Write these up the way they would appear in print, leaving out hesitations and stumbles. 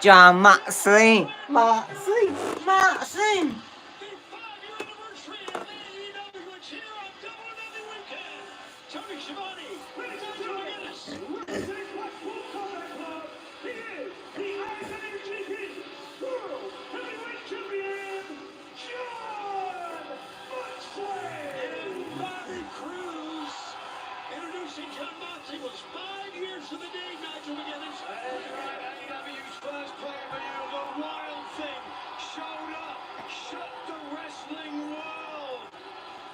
John Moxley. Moxley. Moxley. Tony Schiavone, ladies and gentlemen, representing Blackpool Combat Club, he is the IWGP World Heavyweight Champion, John Moxley! And Bobby Cruz, introducing John Moxley, was 5 years to the day, Nigel McGuinness. That's right, AEW's first pay-per-view, the Wild Thing, showed up, shook the wrestling world.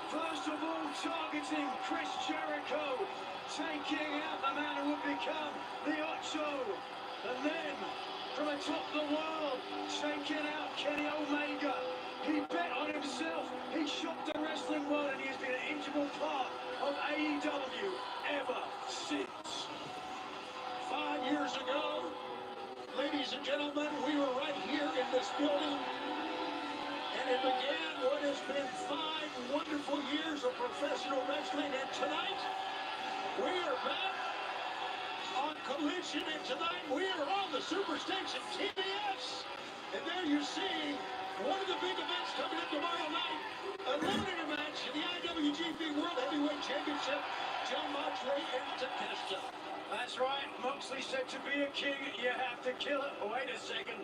First of all, targeting Chris Jericho, taking out the man who would become the Ocho. And then, from atop the world, taking out Kenny Omega. He bet on himself. He shocked the wrestling world, and he has been an integral part of AEW ever since. 5 years ago, ladies and gentlemen, we were right here in this building. And it began what has been 5 wonderful years of professional wrestling. And tonight, we are back on Collision. And tonight, we are on the Superstation TBS. And there you see one of the big events coming up tomorrow night. A eliminator match in the IWGP World Heavyweight Championship. John Moxley and Takeshita. That's right. Moxley said to be a king, you have to kill it. Oh, wait a second.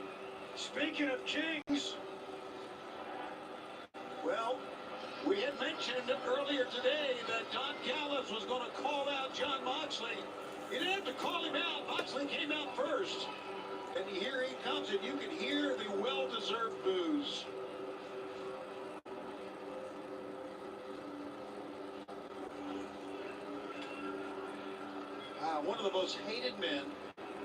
Speaking of kings... Well, we had mentioned earlier today that Don Callis was going to call out John Moxley. He didn't have to call him out. Moxley came out first. And here he comes, and you can hear the well-deserved boos. One of the most hated men,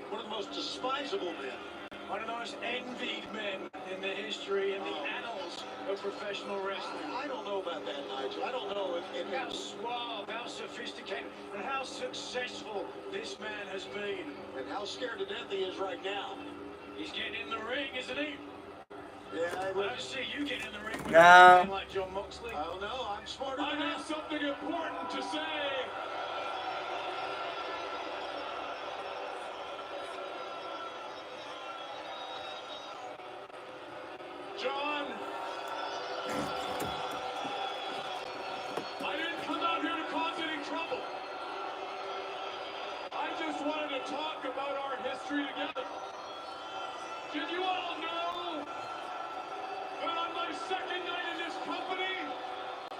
one of the most despisable men. One of the most envied men in the history and the annals of professional wrestling. I don't know about that, Nigel. I don't know if how suave, how sophisticated, and how successful this man has been. And how scared to death he is right now. He's getting in the ring, isn't he? Yeah, I don't see you getting in the ring with a man like John Moxley. I don't know. I'm smarter than that. I have something important to say. John, I didn't come out here to cause any trouble. I just wanted to talk about our history together. Did you all know that on my second night in this company,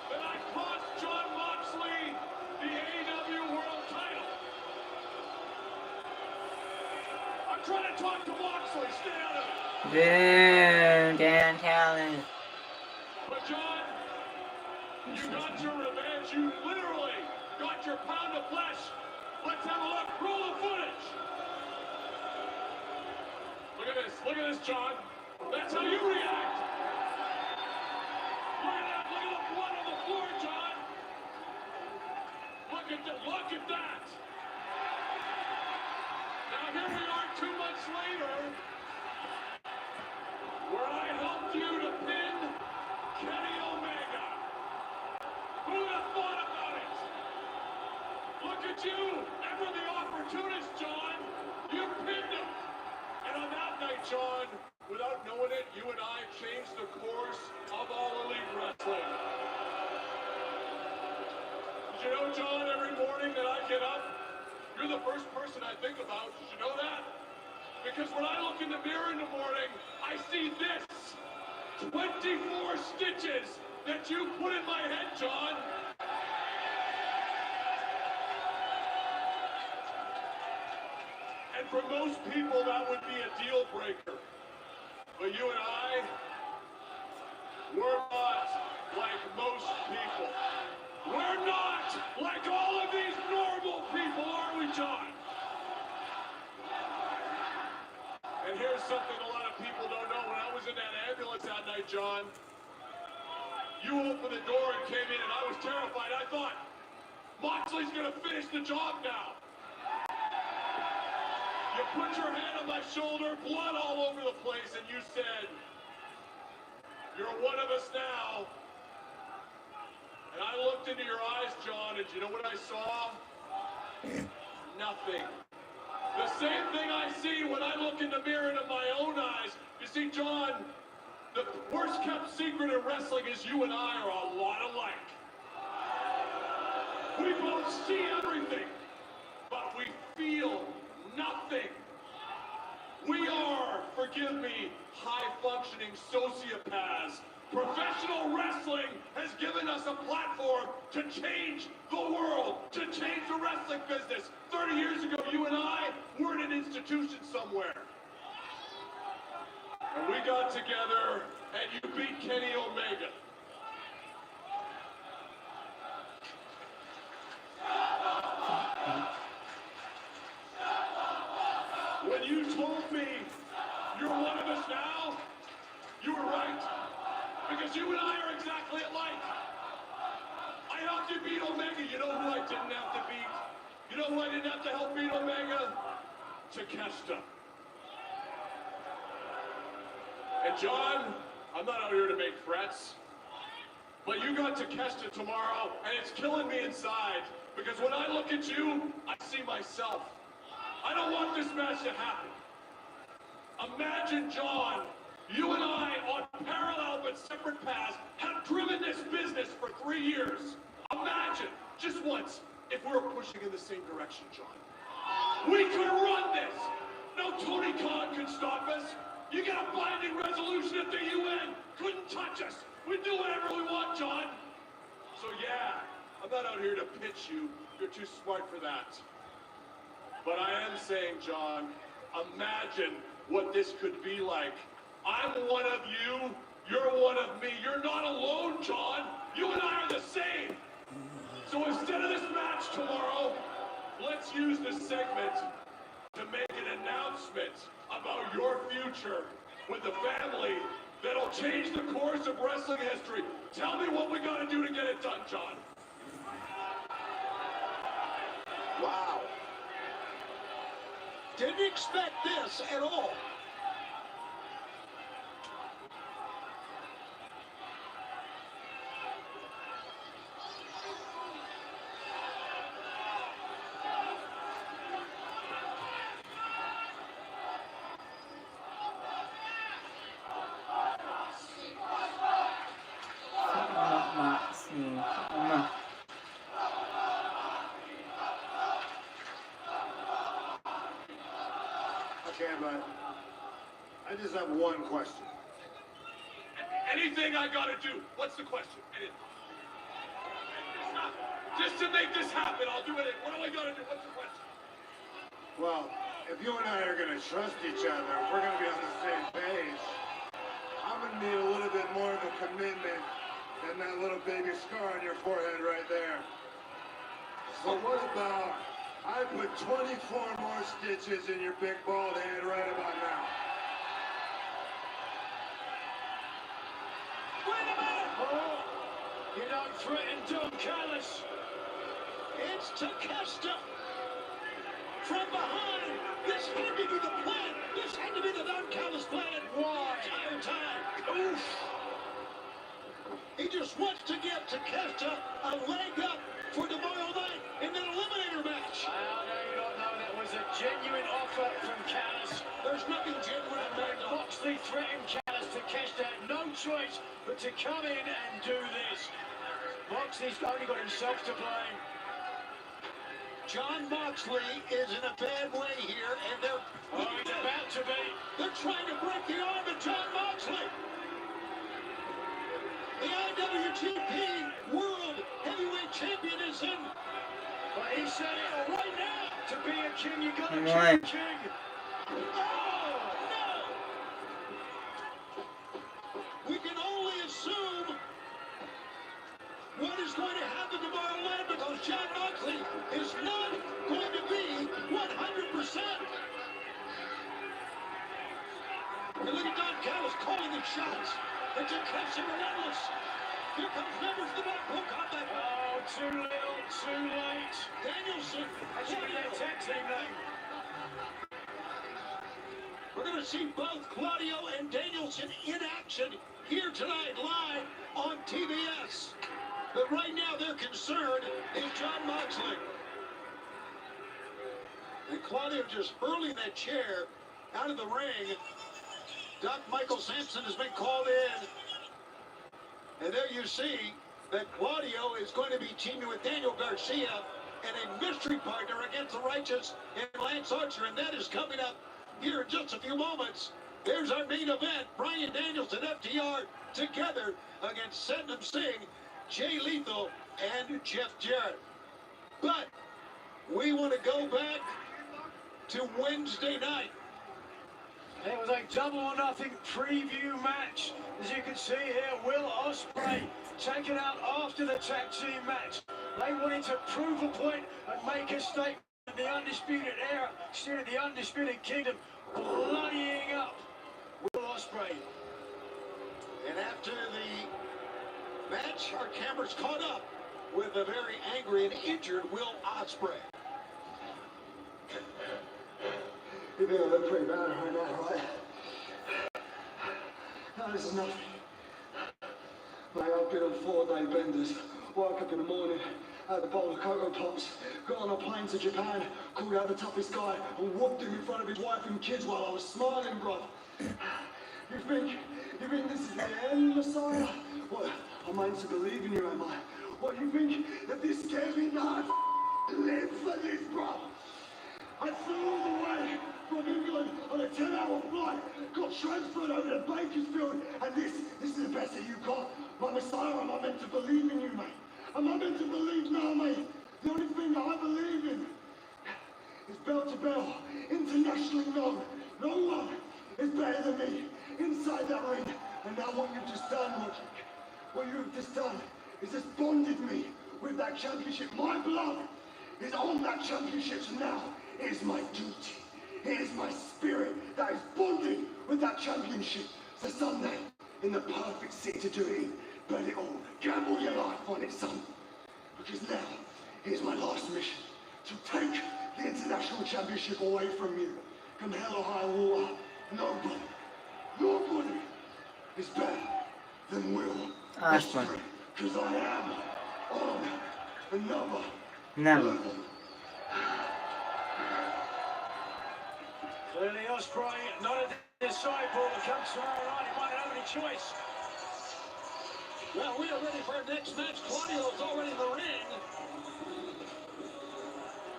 that I cost John Moxley the AEW World title? I'm trying to talk to Moxley. Stay out of it. Boo, Dan Callis. But John, you got your revenge. You literally got your pound of flesh. Let's have a look. Roll the footage. Look at this. Look at this, John. That's how you react. Look at that. Look at the blood on the floor, John. Look at that. Look at that. Now here we are 2 months later, where I helped you to pin Kenny Omega. Who would have thought about it? Look at you, ever the opportunist, John. You pinned him. And on that night, John, without knowing it, you and I changed the course of all elite wrestling. Did you know, John, every morning that I get up, you're the first person I think about. Did you know that? Because when I look in the mirror in the morning, I see this 24 stitches that you put in my head, John. And for most people, that would be a deal breaker. But you and I, we're not like most people. We're not like all of these normal people, are we, John? And here's something a lot of people don't know. When I was in that ambulance that night, John, you opened the door and came in, and I was terrified. I thought, Moxley's going to finish the job now. You put your hand on my shoulder, blood all over the place, and you said, you're one of us now. And I looked into your eyes, John, and you know what I saw? Nothing. The same thing I see when I look in the mirror into my own secret in wrestling is you and I are a lot alike. We both see everything, but we feel nothing. We are, forgive me, high-functioning sociopaths. Professional wrestling has given us a platform to change the world, to change the wrestling business. 30 years ago, you and I were in an institution somewhere. And we got together, and you beat Kenny Omega. When you told me you're one of us now, you were right. Because you and I are exactly alike. I helped you beat Omega. You know who I didn't have to beat? You know who I didn't have to help beat Omega? Takeshita. And John, I'm not out here to make threats, but you got Takeshita tomorrow, and it's killing me inside. Because when I look at you, I see myself. I don't want this match to happen. Imagine, John, you and I, on parallel but separate paths, have driven this business for 3 years. Imagine, just once, if we were pushing in the same direction, John. We could run this. No Tony Khan could stop us. You get a binding resolution at the UN. Couldn't touch us. We do whatever we want, John. So yeah, I'm not out here to pitch you. You're too smart for that. But I am saying, John, imagine what this could be like. I'm one of you, you're one of me. You're not alone, John. You and I are the same. So instead of this match tomorrow, let's use this segment to make an announcement about your future with the family that'll change the course of wrestling history. Tell me what we gotta do to get it done, John. Wow. Didn't expect this at all. Okay, but I just have one question. Anything I gotta do? What's the question? Anything. Just to make this happen, I'll do it. What do I gotta do? What's the question? Well, if you and I are gonna trust each other, if we're gonna be on the same page, I'm gonna need a little bit more of a commitment than that little baby scar on your forehead right there. So what about I put 24 more stitches in your big bald head right about now? Wait a minute! Oh, you don't threaten Don Callis. It's Takeshita. From behind. This had to be the plan. This had to be the Don Callis plan. Why? The entire time. Oof. He just wants to give Takeshita a leg up for tomorrow night in that eliminator match. How do you not know that was a genuine offer from Callis? There's nothing genuine in When that. Moxley threatened Callis, Takeshita had no choice but to come in and do this. Moxley's only got himself to blame. John Moxley is in a bad way here, and they're He's about to be. they're trying to break the arm of John Moxley. The IWGP World Heavyweight Champion is in. But he said it right now. To be a king, you gotta Come keep on. a king. Oh, no! We can only assume what is going to happen tomorrow night because John Moxley is not going to be 100%. And look at Don Callis calling the shots. It's a catch and relentless. Here comes members of the Blackpool Combat. Oh, too little, too late. Danielson. That should be their tag team name. We're going to see both Claudio and Danielson in action here tonight live on TBS. But right now their concern is John Moxley. And Claudio just hurling that chair out of the ring. Doc Michael Sampson has been called in. And there you see that Claudio is going to be teaming with Daniel Garcia and a mystery partner against the Righteous and Lance Archer. And that is coming up here in just a few moments. There's our main event. Bryan Danielson, FTR, together against Satnam Singh, Jay Lethal, and Jeff Jarrett. But we want to go back to Wednesday night. It was a double or nothing preview match. As you can see here, Will Ospreay taken out after the tag team match. They wanted to prove a point and make a statement. The Undisputed Era, steering the Undisputed Kingdom, bloodying up Will Ospreay. And after the match, our cameras caught up with a very angry and injured Will Ospreay. You're being a little pretty bad right now, right? No, this is nothing. Mate, I've been on 4-day benders. Woke up in the morning, had a bowl of Cocoa Pops, got on a plane to Japan, called out the toughest guy, and whooped him in front of his wife and kids while I was smiling, bruv. You think this is the end, Messiah? What, I'm meant to believe in you, am I? What, you think that this scares me? No, I live for this, bruv. I flew all the way from England on a 10-hour flight, got transferred over to Bakersfield, and this is the best that you got. My Messiah, am I meant to believe in you, mate? Am I meant to believe now, mate? The only thing that I believe in is bell to bell, internationally known. No one is better than me inside that ring. And now what you've just done, Logic, what you've just done is just bonded me with that championship. My blood is on that championship, so now it is my duty. It is my spirit that is bonded with that championship. So someday, in the perfect city to do it, bet it all, gamble your life on it, son. Because now, here's my last mission. To take the international championship away from you. Come hell or high water, nobody is better than Will Ospreay. Because I am on another Never. level. Clearly Ospreay, not a disciple, comes tomorrow night, he might have any choice. Well, we are ready for our next match. Claudio is already in the ring.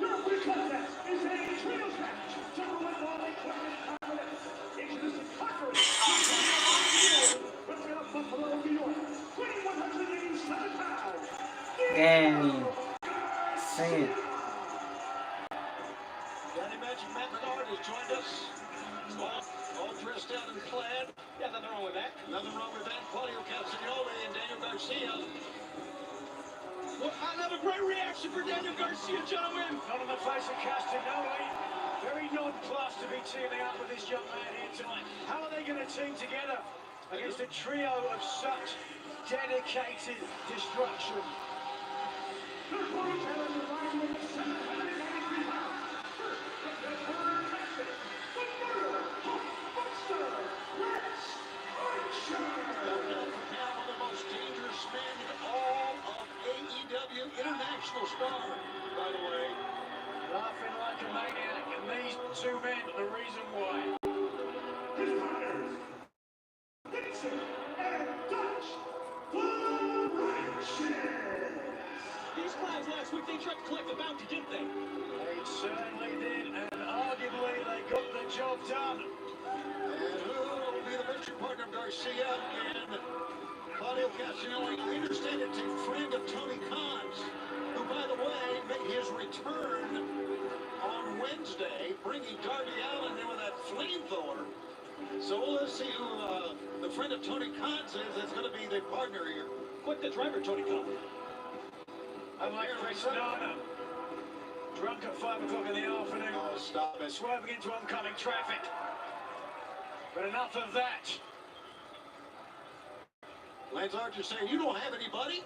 Your first contest is a trios match. Gentlemen, all equipment confidence. Introducing Conqueror. Representing out of Buffalo, New York. Weighing 187 pounds. Danny. Sing it. Danny Magic Matt Menard has joined us. All dressed out and clad. Yeah, nothing wrong with that. Nothing wrong with that. Claudio Castagnoli and Daniel Garcia. Well, another great reaction for Daniel Garcia, gentlemen. Not on the face of Castagnoli. Very nonplussed to be teaming up with this young man here tonight. How are they going to team together against a trio of such dedicated destruction? Their opponent has a rising 793 pounds. First, the former Texas, the murderer, Buster, Lance Archer. Now the most dangerous man in all of AEW, international star, by the way. Laughing like a maniac, and these two men are the reason why. His partners, Dixon and Dutch, the Righteous. These clowns last week, they tried to collect the bounty, didn't they? They certainly did, and arguably they got the job done. And who will be the mystery partner of Garcia and Claudio Castagnoli? I understand it's a friend of Tony Khan's, who, by the way, made his return on Wednesday, bringing Darby Allin in with that flamethrower. So let's see who the friend of Tony Khan's is that's going to be the partner here. Quite the driver, Tony Khan. Unlike Chris Nana, drunk at 5 o'clock in the afternoon. Oh, stop it. Swerving into oncoming traffic. But enough of that. Lance Archer saying, you don't have anybody?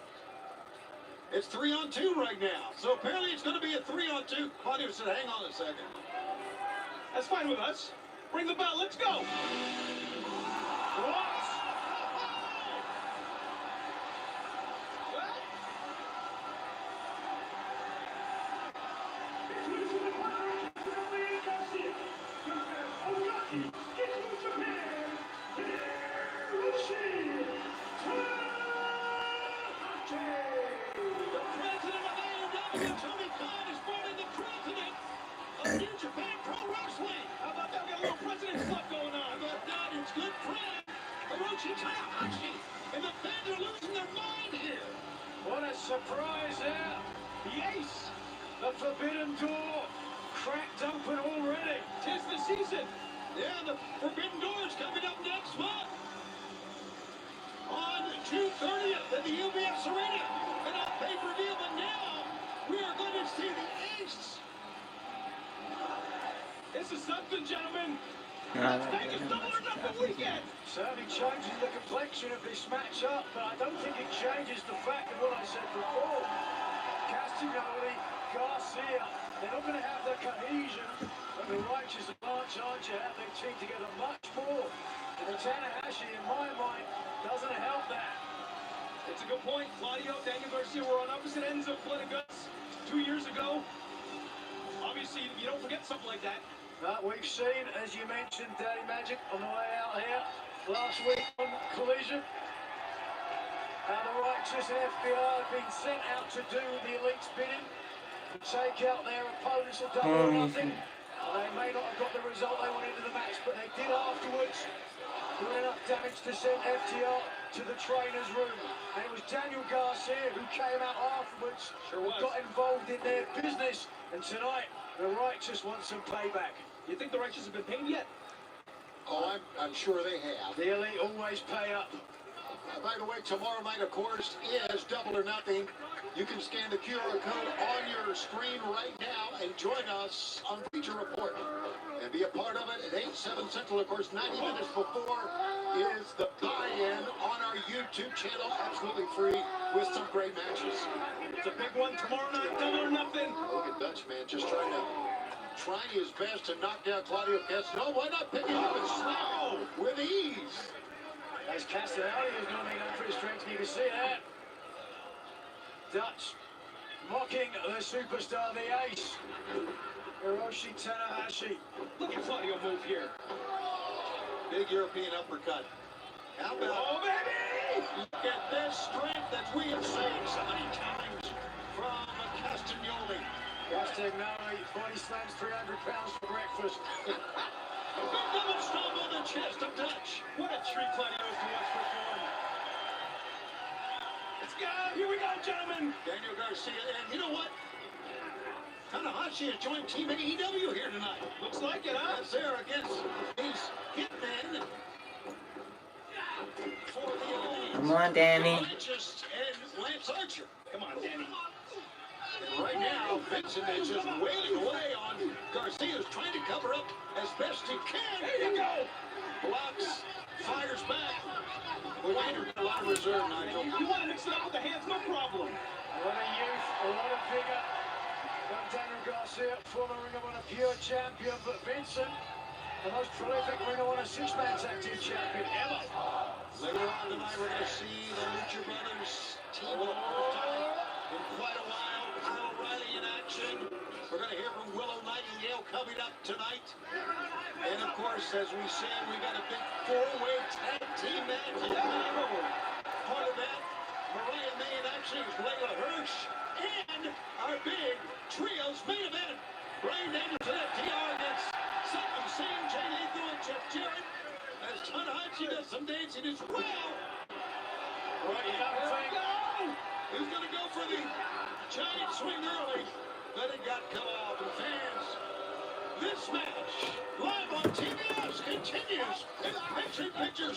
It's 3-on-2 right now. So apparently it's going to be a 3-on-2. Claudio said, hang on a second. That's fine with us. Ring the bell, let's go. What? Get to Japan. Here she, Tony. 3 Tanahashi. And the fans are losing their mind here. What a surprise there. The ace, the forbidden door, cracked open already. 'Tis the season. Yeah, the Forbidden Door is coming up next month. On June 30th at the UBS Arena. And on pay-per-view, but now we are going to see the ace. This is something, gentlemen. Let's make it double or nothing weekend. Certainly changes the complexion of this matchup, but I don't think it changes the fact of what I said before. Castagnoli, Garcia, they're not going to have the cohesion that the Righteous and Lance Archer have. They team together much more. And the Tanahashi, in my mind, doesn't help that. It's a good point. Claudio, Daniel Garcia were on opposite ends of Blood and Guts 2 years ago. Obviously, you don't forget something like that. We've seen, as you mentioned, Daddy Magic on the way out here last week on Collision. How the Righteous and FBI have been sent out to do the Elite's bidding to take out their opponents at double or nothing. They may not have got the result they wanted in the match, but they did afterwards. Doing enough damage to send FTR to the trainer's room. And it was Daniel Garcia who came out afterwards and got involved in their business. And tonight, the Righteous want some payback. You think the Righteous have been paid yet? Oh, I'm sure they have. The Elite always pay up. By the way, tomorrow night, of course, is Double or Nothing. You can scan the QR code on your screen right now and join us on Feature Report. And be a part of it at 8/7 Central. Of course, 90 minutes before is the buy-in on our YouTube channel, absolutely free, with some great matches. It's a big one tomorrow night, double or nothing. Look at Dutch, man, just trying his best to knock down Claudio Castagnoli. Why not pick it up and slam with ease? As Castagnoli is going to make up for his strength, you can see that. Dutch mocking the superstar, the ace, Hiroshi Tanahashi. Look at Claudio move here. Big European uppercut. How about... Oh, baby! Look at this strength that we have seen so many times from Castagnoli. Castagnoli, 40 slams, 300 pounds for breakfast. A big double stomp on the chest of Dutch. What a treat Claudio is to watch perform. Let's go. Here we go, gentlemen. Daniel Garcia, and you know what? Tanahashi has joined Team AEW here tonight. Looks like it, huh? That's there against these hitmen for the Elite. Come on, Danny. Righteous and Lance Archer. Come on, Danny. And right now, Vincent is just wailing away on Garcia's trying to cover up as best he can. There you go. Blocks, fires back. We're under a lot of reserve, Nigel. You want to mix it up with the hands, no problem. A lot of youth, a lot of vigor. From Daniel Garcia, former Ring of Honor Pure Champion, but Vincent, the most prolific Ring of Honor six-man tag team champion ever. Later on tonight, we're going to see the Lucha Brothers team up for the time in quite a while. Kyle O'Reilly in action. We're going to hear from Willow Nightingale coming up tonight. And of course, as we said, we got a big four-way tag team match. Part of that, Mariah May in action is Layla Hirsch. And our big trios main event, Brian Anderson at TR against Satnam Singh, Jay Lethal, and Jeff Jarrett. As Tanahashi does some dancing as well. Right, young thing. He's going to go for the giant swing early, but it got cut off. And fans, this match, live on TBS, continues in picture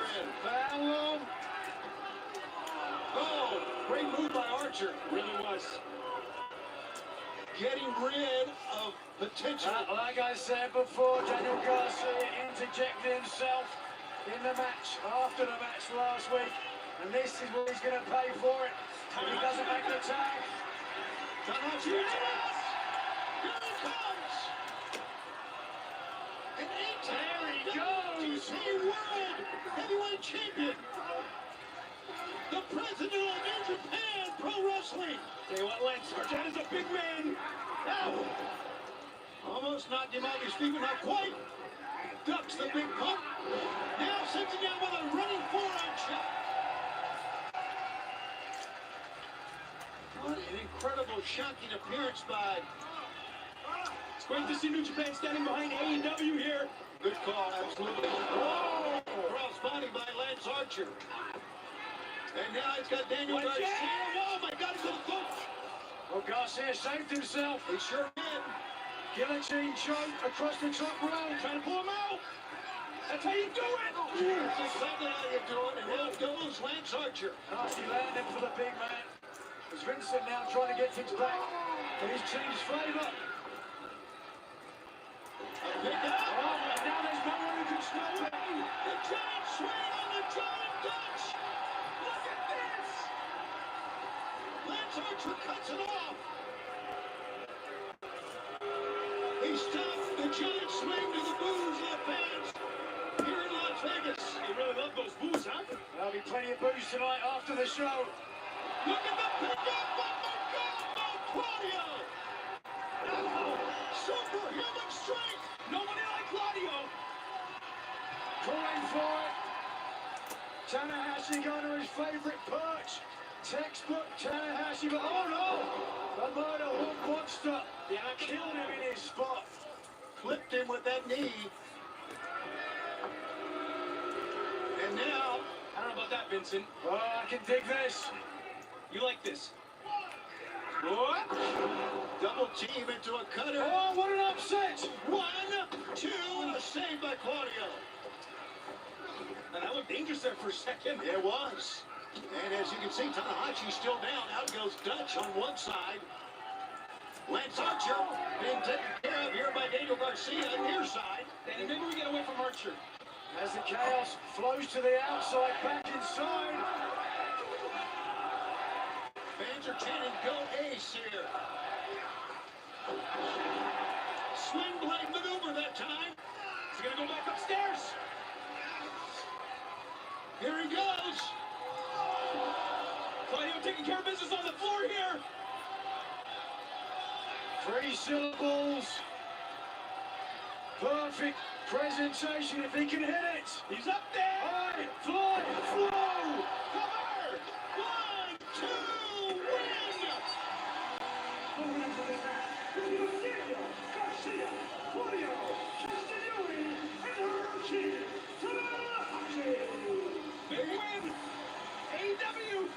in. Foul. Oh, great move by Archer. Really was. Getting rid of potential. Like I said before, Daniel Garcia interjected himself in the match, after the match last week. And this is what he's going to pay for it if he doesn't make the tag. Tanahashi, yes! Here he comes! An There he goes! WTC World Heavyweight Champion! The president of New Japan Pro Wrestling! Tell you what, Lance, Archer is a big man. Ow! Almost knocked him off his feet, but not quite. Ducks the big pump. Now sits him down with a running forearm shot. What an incredible, shocking appearance by... It's great to see New Japan standing behind AEW here. Good call, absolutely. Whoa! Cross body by Lance Archer. And now he's got Daniel Garcia. Oh my God, he's on the foot. Well, Garcia saved himself. He sure did. Guillotine choke across the top row. Trying to pull him out. That's how you do it. That's exactly how you do it. And now goes Lance Archer. Nasty landing for the big man. As Vincent now trying to get things back in his team's favour. Pick up. Oh, and now there's no one who can stop it. The giant swing on the giant Dutch. Look at this. Lance Archer cuts it off. He stopped the giant swing to the boos of the fans here in Las Vegas. They really love those boos, huh? There'll be plenty of boos tonight after the show. Look at the pickup. Oh my God, Claudio. Oh, superhuman strength. Nobody like Claudio. Going for it. Tanahashi going to his favourite perch. Textbook Tanahashi, but oh no! The murder hook monster. Yeah, killed him in his spot. Clipped him with that knee. And now, I don't know about that, Vincent. Oh, I can dig this. You like this? What? double team into a cutter. Oh, what an upset! 1, 2, and a save by Claudio. And that looked dangerous there for a second. It was. And as you can see, Tanahashi's still down. Out goes Dutch on one side. Lance Archer being taken care of here by Daniel Garcia near side. And maybe we get away from Archer. As the chaos flows to the outside, back inside. Fans are chanting, go Ace here. Swing blade maneuver that time. He's going to go back upstairs. Here he goes. Claudio taking care of business on the floor here. 3 syllables. Perfect presentation if he can hit it. He's up there. High, fly, flow. Cover. 1, 2, win. Daniel Garcia, Claudio Castagnoli, and Hiroshi Tanahashi. They win. AEW.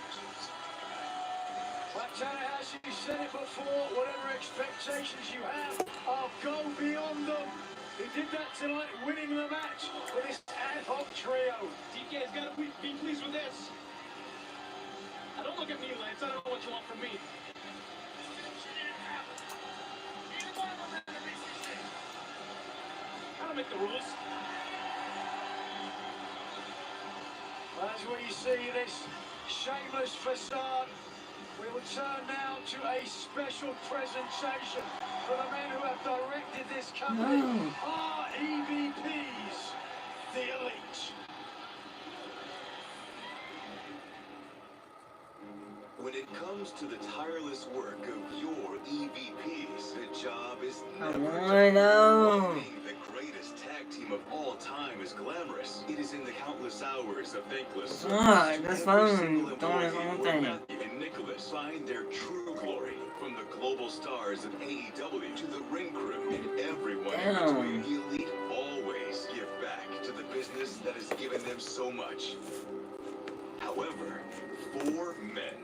But Tanahashi said it before, whatever expectations you have, I'll go beyond them. He did that tonight, winning the match with his ad hoc trio. DK's got to be pleased with this. Now don't look at me, Lance. I don't know what you want from me. I don't make the rules. As we see this shameless facade, we will turn now to a special presentation for the men who have directed this company, our EVPs, the Elite. When it comes to the tireless work of your EVPs, the job is never I know. being the greatest tag team of all time is glamorous. It is in the countless hours of thankless Ah, service. that's Every fine. single Don't his employee own where thing. Matthew and Nicholas find their true glory. From the global stars of AEW to the ring crew and everyone in between, the Elite always give back to the business that has given them so much. However, 4 men,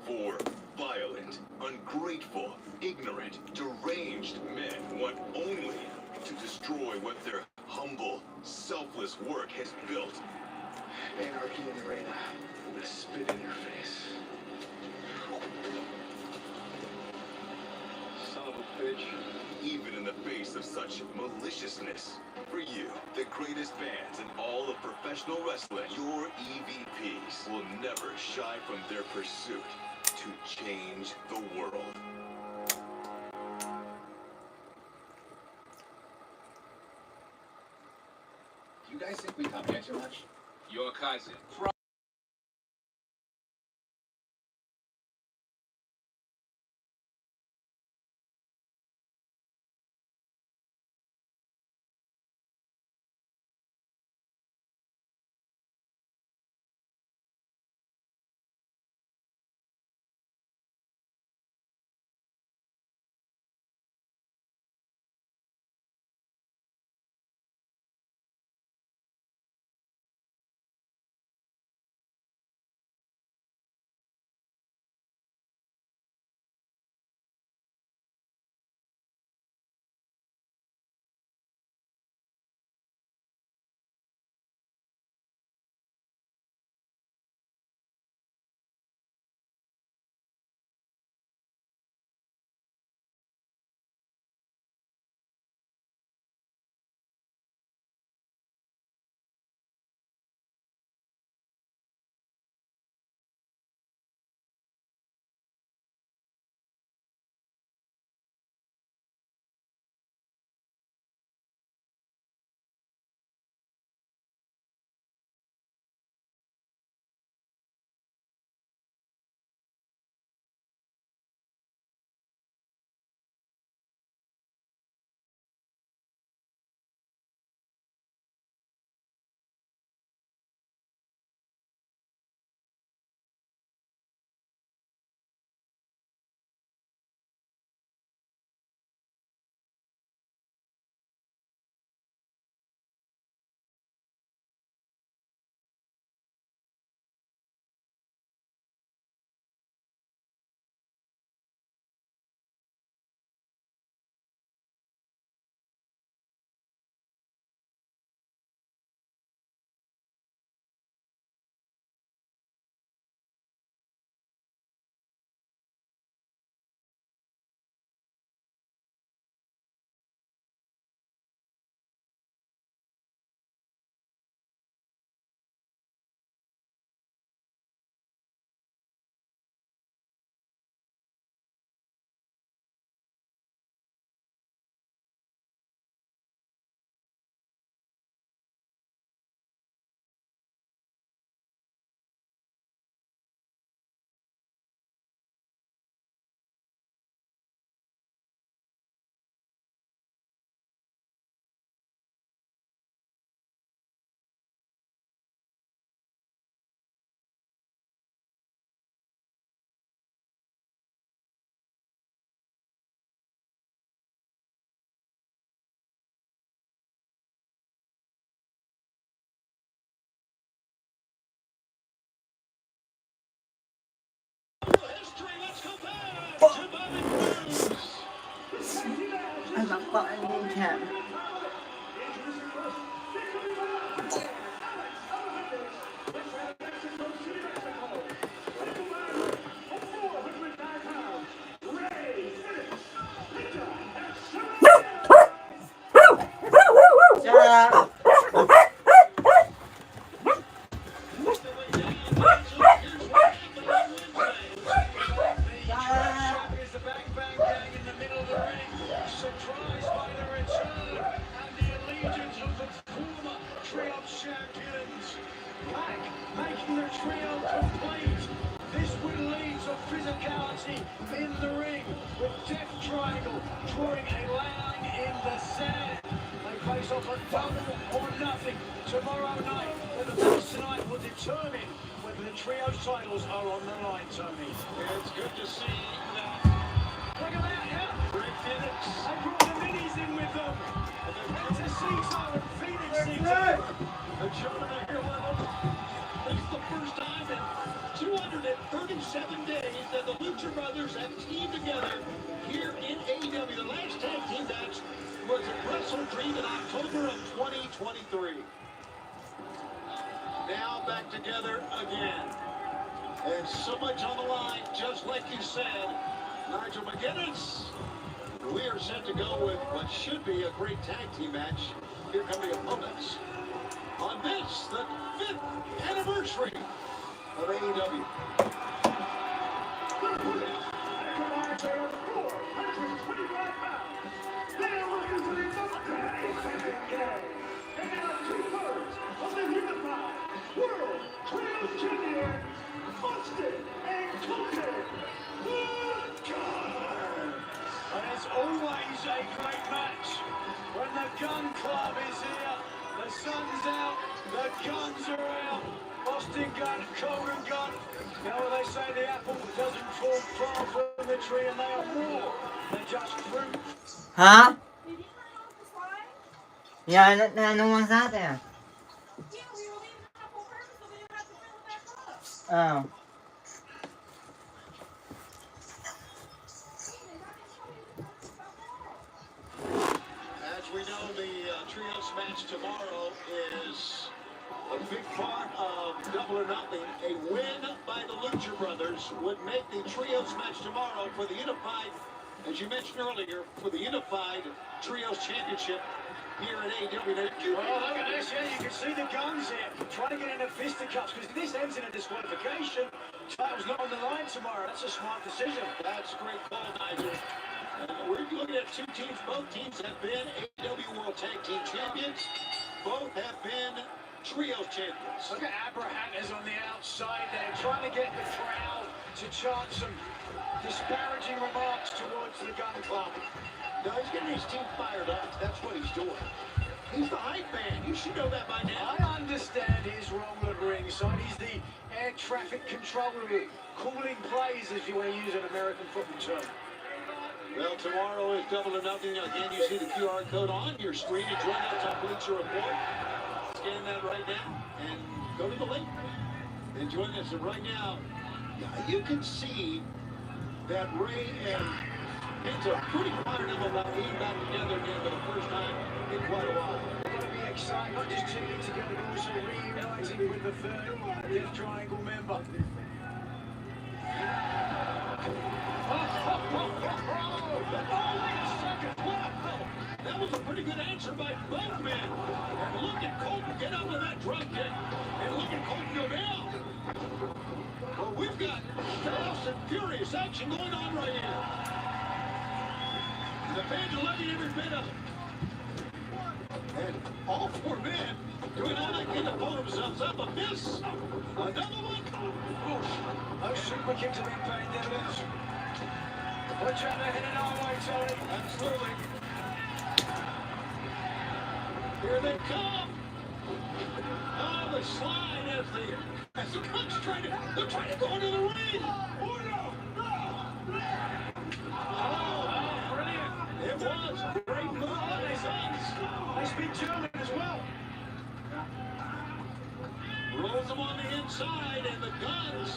4 violent, ungrateful, ignorant, deranged men want only to destroy what their humble, selfless work has built. Ricky in the arena. I'm gonna spit in your face. Son of a bitch. Even in the face of such maliciousness. For you, the greatest fans in all of professional wrestling, your EVPs will never shy from their pursuit to change the world. You guys think we come here too much? Your cousin. Anak Pak Ninja. Shut Making the trio complete. This will lead to physicality in the ring with Death Triangle drawing a line in the sand. They face off a double or nothing tomorrow night, and the match tonight will determine whether the trio's titles are on the line, Tony. It's good to see that. Look at that, yeah. Great Phoenix. They brought the minis in with them. It's a Cesar and Phoenix Cesar. The gentlemen are here level. It's the first time in 237 days that the Lucha Brothers have teamed together here in AEW. The last tag team match was at Wrestle Dream in October of 2023. now back together again. And so much on the line, just like you said, Nigel McGuinness. We are set to go with what should be a great tag team match. Here come the opponents on this, the 5th anniversary of AEW. And it's always a great match. When the Gun Club is here, the sun's out, the guns are out. Austin Gunn, Coleman Gunn. You know what they say, the apple doesn't fall far from the tree, and they are more than just fruit. Huh? Yeah, no one's out there. Oh. As we know, the trios match tomorrow is a big part of Double or Nothing. A win by the Lucha Brothers would make the trios match tomorrow for the unified, as you mentioned earlier, for the unified trios championship here at AEW. Well, look at this here. You can see the Guns here trying to get into fisticuffs because this ends in a disqualification. Title's not on the line tomorrow. That's a smart decision. That's a great call, Nigel. We're looking at two teams. Both teams have been AEW World Tag Team Champions. Both have been Trios Champions. Look at Abraham is on the outside there, trying to get the crowd to chant some disparaging remarks towards the Gun Club. No, he's getting his team fired up. That's what he's doing. He's the hype man. You should know that by now. I understand his role at ringside. He's the air traffic controller, calling plays, if you want to use an American football term. Well, tomorrow is Double or Nothing. Again, you see the QR code on your screen. And join us on Bleacher Report. Scan that right now and go to the link and join us. And right now, you can see that Ray and Penta are pretty fired up about being back together again for the first time in quite a while. They're going to be excited, not just tuning together, but also reuniting with the third Death Triangle member. That was a pretty good answer by both men. And look at Colton get up with that drop kick. And look at Colton go down. Well, we've got fast and furious action going on right here. The fans are loving every bit of it. And all four men doing all they can to pull themselves up. A miss. Another one. Those super kicks have been paying dividends. Watch out, they're heading our way, Tony. Absolutely. Here they come. Oh, the slide as the Bucks they're trying to go into the ring. Oh, no. Oh, brilliant. It was a great move by the Suns. They speak German as well. Rolls them on the inside, and the Guns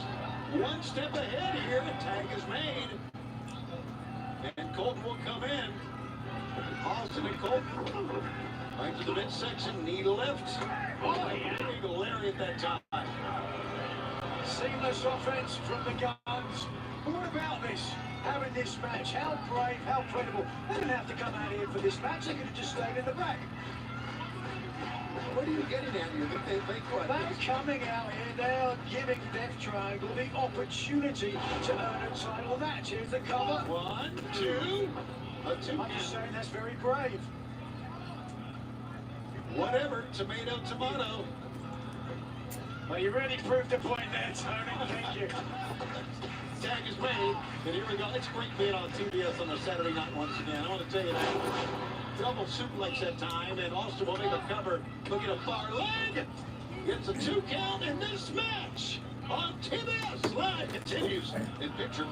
one step ahead here. The tag is made. And Colton will come in. Austin and Colton. Right to the midsection, knee left. Oh, yeah. Eagle Larry at that time. Seamless offense from the Guns. But what about this? Having this match, how brave, how credible. They didn't have to come out here for this match. They could have just stayed in the back. What are you getting at here? They're coming out here, they are giving Death Triangle the opportunity to earn a title match. Here's the cover. 1, 2. A 2. I'm just saying that's very brave. Whatever, tomato. Well, you really proved the point there, Tony. Thank you. Tag is made, and here we go. It's great being on TBS on a Saturday night once again. I want to tell you that. Double suplex that time, and Austin will make a cover. Look at a far leg. Gets a 2 count, and this match on TBS Live continues in picture.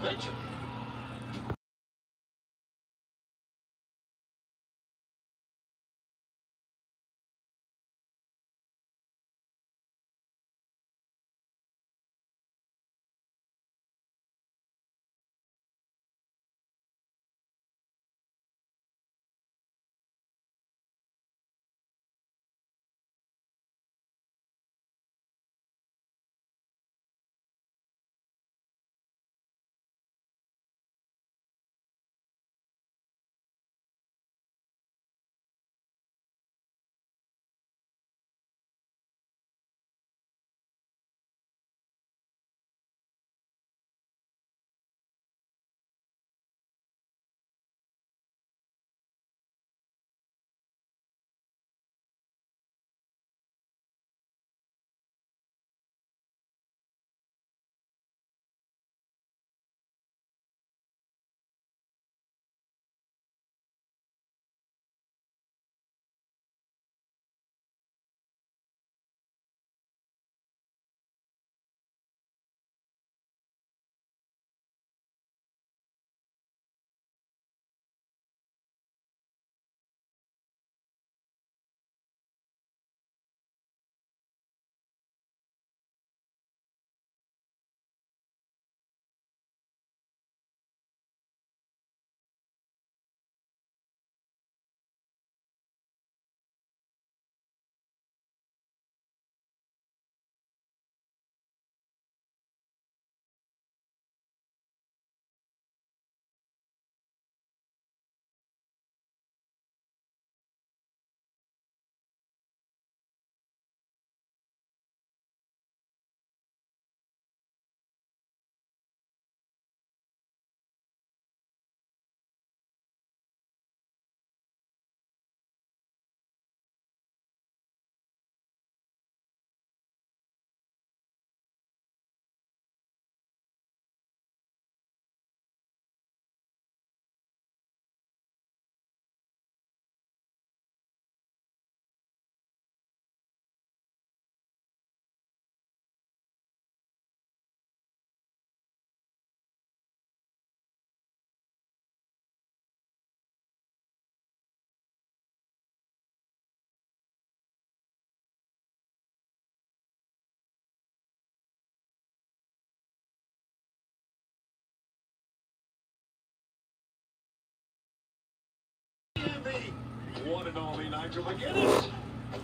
the one and only Nigel McGuinness.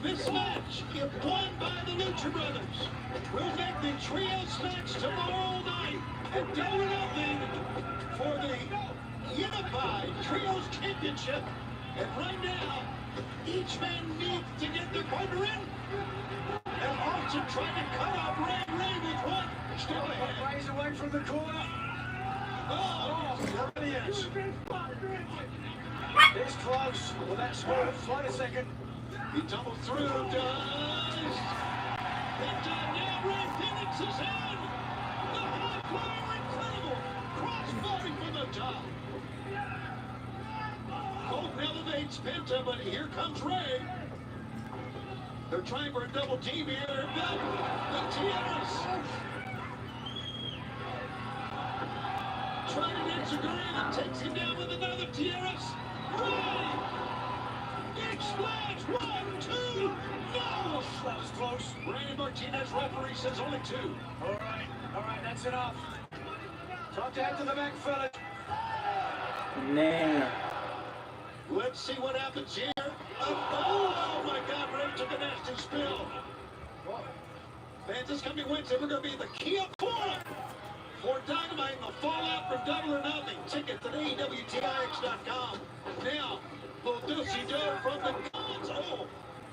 This match, if won by the Lucha Brothers, will make the trios match tomorrow night at Double or Nothing for the Unified Trios Championship. And right now, each man needs to get their partner in. And Austin trying to cut off Ray with one. Still ahead. Ray's away from the corner. Oh, Brilliant. It's close. Well, that's smooth. Wait a second. he tumbles through, does. Penta, now Ray Phoenix is in. The high flyer, incredible. Crossbody from the top. Colton elevates Penta, but here comes Ray. They're trying for a double team here. The Tiaras. Trying to get Zaguri that takes him down with another Tiaras. Ray! Explodes! 1, 2, no! That was close. Randy Martinez, referee, says only 2. All right, that's enough. Time to head to the back, fellas. Man. Let's see what happens here. Oh my God, Ray took a nasty spill. Fans, this coming Wednesday, we're going to be in the Kia Forum for Dynamite and the fallout from Double or Nothing. Tickets at AEWTIX.com. Now, Bulldozy-Do from the Gods. Oh,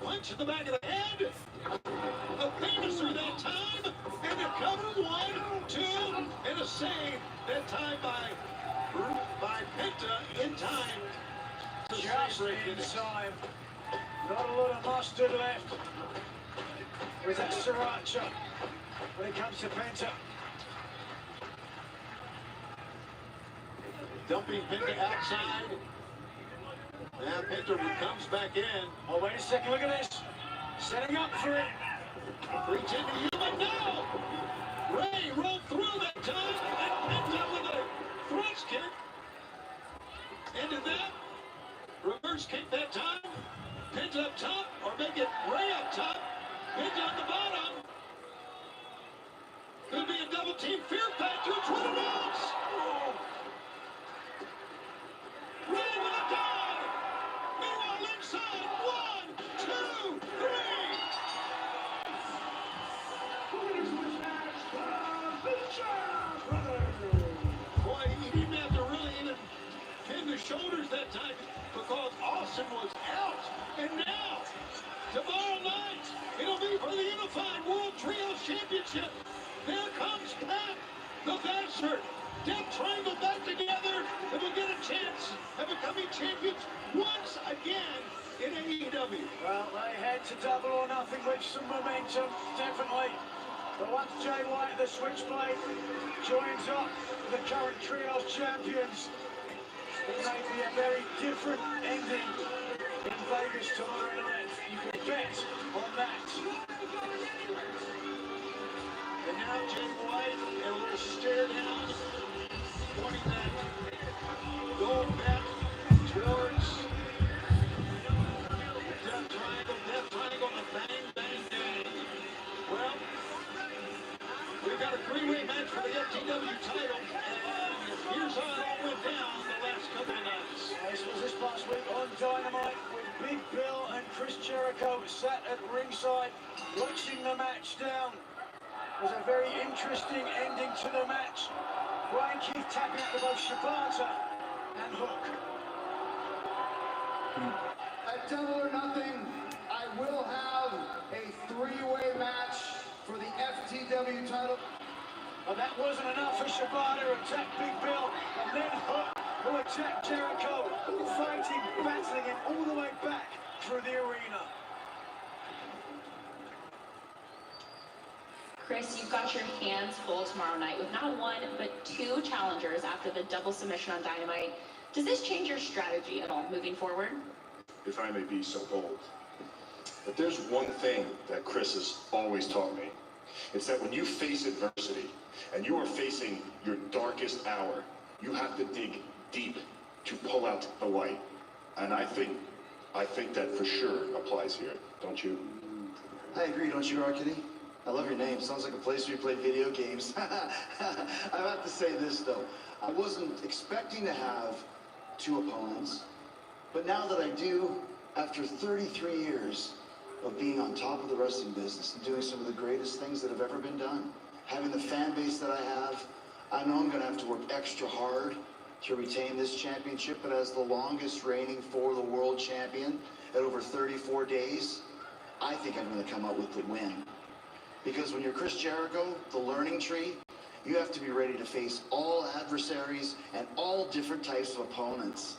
punch in the back of the head. A finisher that time. And a cover. 1, 2, and a save. That time by Penta in time. Just in time. Not a lot of mustard left. With that sriracha when it comes to Penta. Dumping Penta outside. Now Penta comes back in. Oh, wait a second, look at this. Setting up for it. Reach into Human, no! Ray rolled through that time, and Penta with a thrust kick. Into that. Reverse kick that time. Penta up top, or make it Ray up top. Penta on the bottom. Could be a double team fear factor. It's what it is. Ray with a dive. Meanwhile, inside. 1, 2, 3. Boy, he didn't have to really even pin the shoulders that time because Austin was out. And now, tomorrow night, it'll be for the Unified World Trios Championship. There comes Pat, the bastard. Death Triangle back together, and we'll get a chance at becoming champions once again in AEW. Well, they head to Double or Nothing with some momentum, definitely. But once Jay White, the Switchblade, joins up with the current Trios champions, it may be a very different ending in Vegas tomorrow night. You can bet on that. And now Jay White, a little stare down, pointing that gold back towards Death Triangle, the bang, bang, bang. Well, we've got a 3-way match for the FTW title, and here's how it all went down the last couple of nights. This was this past week on Dynamite with Big Bill and Chris Jericho sat at ringside watching the match down. It was a very interesting ending to the match. Brian Keith tapping out to both Shibata and Hook. At Double or Nothing, I will have a 3-way match for the FTW title. But that wasn't enough for Shibata to attack Big Bill, and then Hook, who attacked Jericho, fighting, battling him all the way back through the arena. Chris, you've got your hands full tomorrow night with not 1, but 2 challengers after the double submission on Dynamite. Does this change your strategy at all moving forward? If I may be so bold. But there's one thing that Chris has always taught me. It's that when you face adversity and you are facing your darkest hour, you have to dig deep to pull out the light. And I think that for sure applies here, don't you? I agree, don't you, Arkady? I love your name. Sounds like a place where you play video games. I have to say this, though. I wasn't expecting to have 2 opponents, But now that I do, after 33 years of being on top of the wrestling business and doing some of the greatest things that have ever been done, having the fan base that I have, I know I'm going to have to work extra hard to retain this championship, but as the longest reigning for the world champion at over 34 days, I think I'm going to come out with the win. Because when you're Chris Jericho, the learning tree, you have to be ready to face all adversaries and all different types of opponents.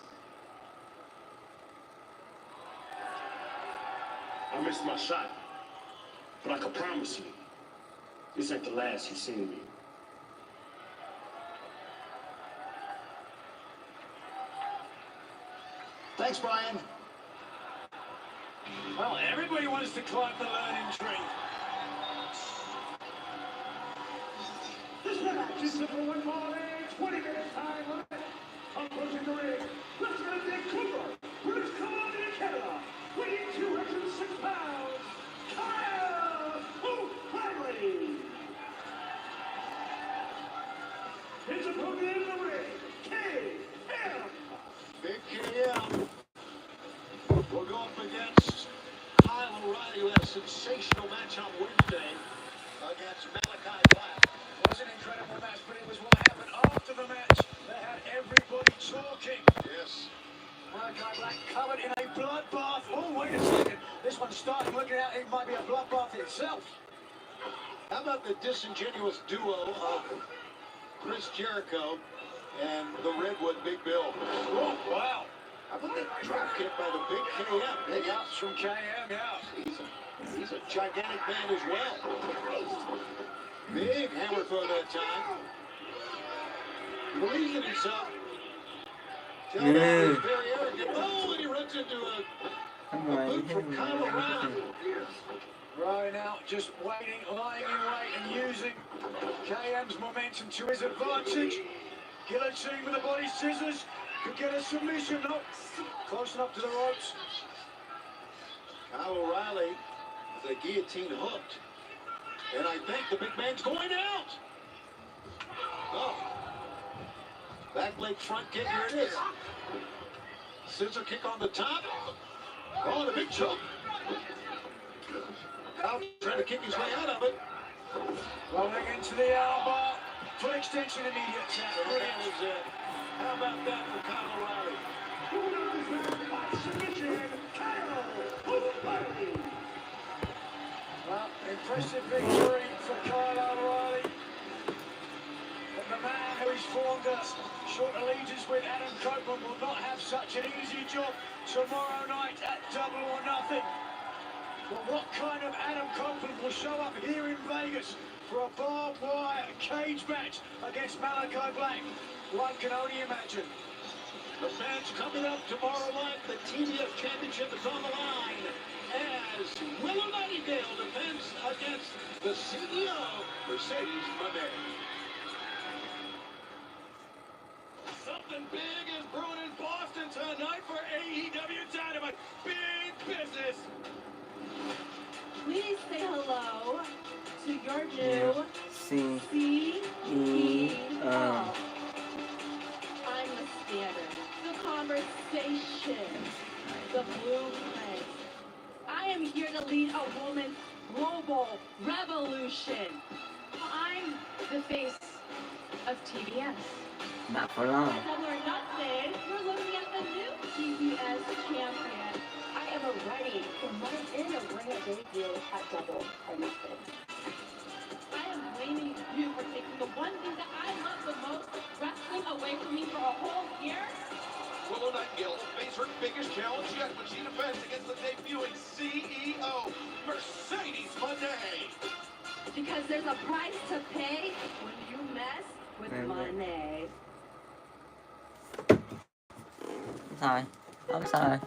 I missed my shot, but I can promise you, this ain't the last you've seen of me. Thanks, Brian. Well, everybody wants to climb the learning tree. This match is number 1 ball 20 minutes time limit. Approaching the ring, Lieutenant Dan Cooper, British Columbia, Canada, weighing 206 pounds, Kyle O'Reilly. His opponent in the ring, KM. Big KM will go up against Kyle O'Reilly, who had a sensational match on Wednesday against Malachi Black. It was an incredible match, but it was what happened after the match that had everybody talking. Yes. Malachi Black covered in a bloodbath. Oh, wait a second. This one's starting looking out. It might be a bloodbath itself. How about the disingenuous duo of Chris Jericho and the Redwood Big Bill? Oh, wow. How about that drop kick by the big KM? Big ups from KM, yeah. He's a gigantic man as well. Big hammer throw that time. He believes in himself. Joe is very arrogant. Oh, and he runs into a boot from Kyle O'Reilly. Right now, just waiting, lying in wait and using KM's momentum to his advantage. Guillotine with the body scissors. Could get a submission, not close enough to the ropes. Kyle O'Reilly with a guillotine hooked. And I think the big man's going out. Oh. Back leg front kick, here it is. Scissor kick on the top. Oh, the big choke. Kyle trying to kick his way out of it. Rolling into the armbar. Full extension immediate tap. So that was it. How about that for Kyle O'Reilly? The winner of this match by submission, Kyle O'Reilly. Well, impressive victory for Kyle O'Reilly. But the man who has formed a short allegiance with Adam Copeland will not have such an easy job tomorrow night at Double or Nothing. Well, what kind of Adam Copeland will show up here in Vegas for a barbed wire cage match against Malachi Black? One can only imagine. The match coming up tomorrow night, the TBS Championship is on the line as Willow Nightingale defends against the CEO, Mercedes Moné. Something big is brewing in Boston tonight for AEW Dynamite. Big business. Please say hello to your new CEO. I'm the standard, the conversation, the blueprint. I am here to lead a woman's global revolution. I'm the face of TBS. Not for long. At Double or Nothing, we're looking at the new TBS champion. I am ready to run in and bring a debut at Double or Nothing. I am blaming you for taking the one thing that I love the most, wrestling, away from me for a whole year. Willow Nightingale will face her biggest challenge yet when she defends against the debuting CEO, Mercedes Moné. Because there's a price to pay when you mess with money. Sorry. I'm sorry.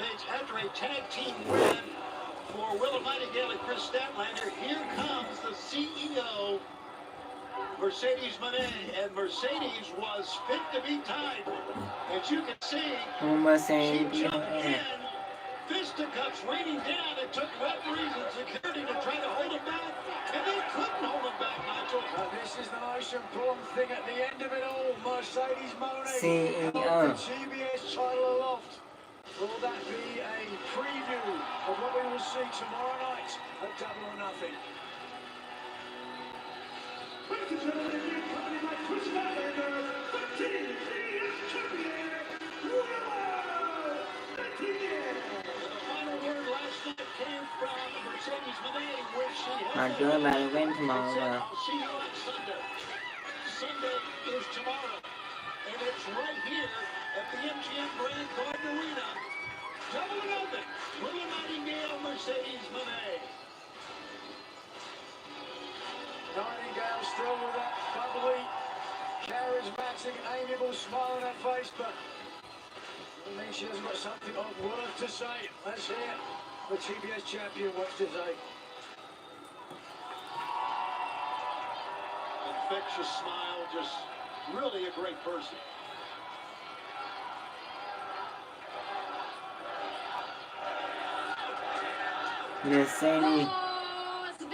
Rampage after a tag team win for Willow Nightingale and Chris Statlander. Here comes the CEO, Mercedes Moné, and Mercedes was fit to be tied. As you can see, she jumped in, fisticuffs raining down. It took referees and security to try to hold him back, and they couldn't hold him back, Nigel. This is the most important thing at the end of it all. Mercedes Moné CEO. held the GBS title aloft. Will that be a preview of what we will see tomorrow night at Double or Nothing? Ladies and gentlemen, accompanied by Chris Statlander, the TBS champion, Willow Nightingale. The final word last night came from Mercedes Moné, which she Mà held chưa up bà quên and tomorrow said, mà. I'll see you on Sunday. Sunday is tomorrow, and it's right here at the MGM Grand Garden Arena. Double or Nothing, Willow Nightingale, Mercedes Moné. Nightingale still with that bubbly, charismatic, amiable smile on her face, but it means she hasn't got something of worth to say. Let's hear the TBS champion wants to say. Infectious smile, just really a great person. Mercedes. Las Vegas!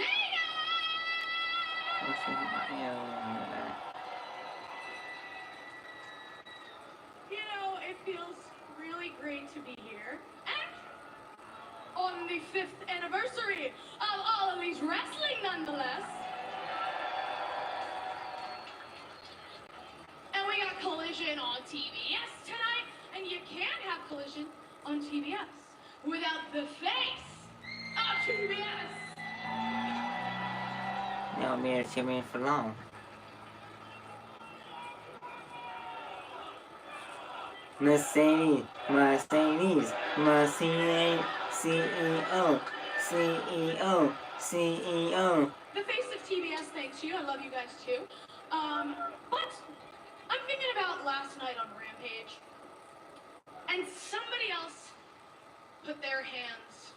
You know, it feels really great to be here. And on the 5th anniversary of All Elite Wrestling, nonetheless. And we got Collision on TBS tonight, and you can't have Collision on TBS without the face of TBS. Y'all be a champion for long. Mercedes, Mercedes, Mercedes, CEO, CEO, CEO. The face of TBS thanks you. I love you guys too. But I'm thinking about last night on Rampage, and somebody else put their hands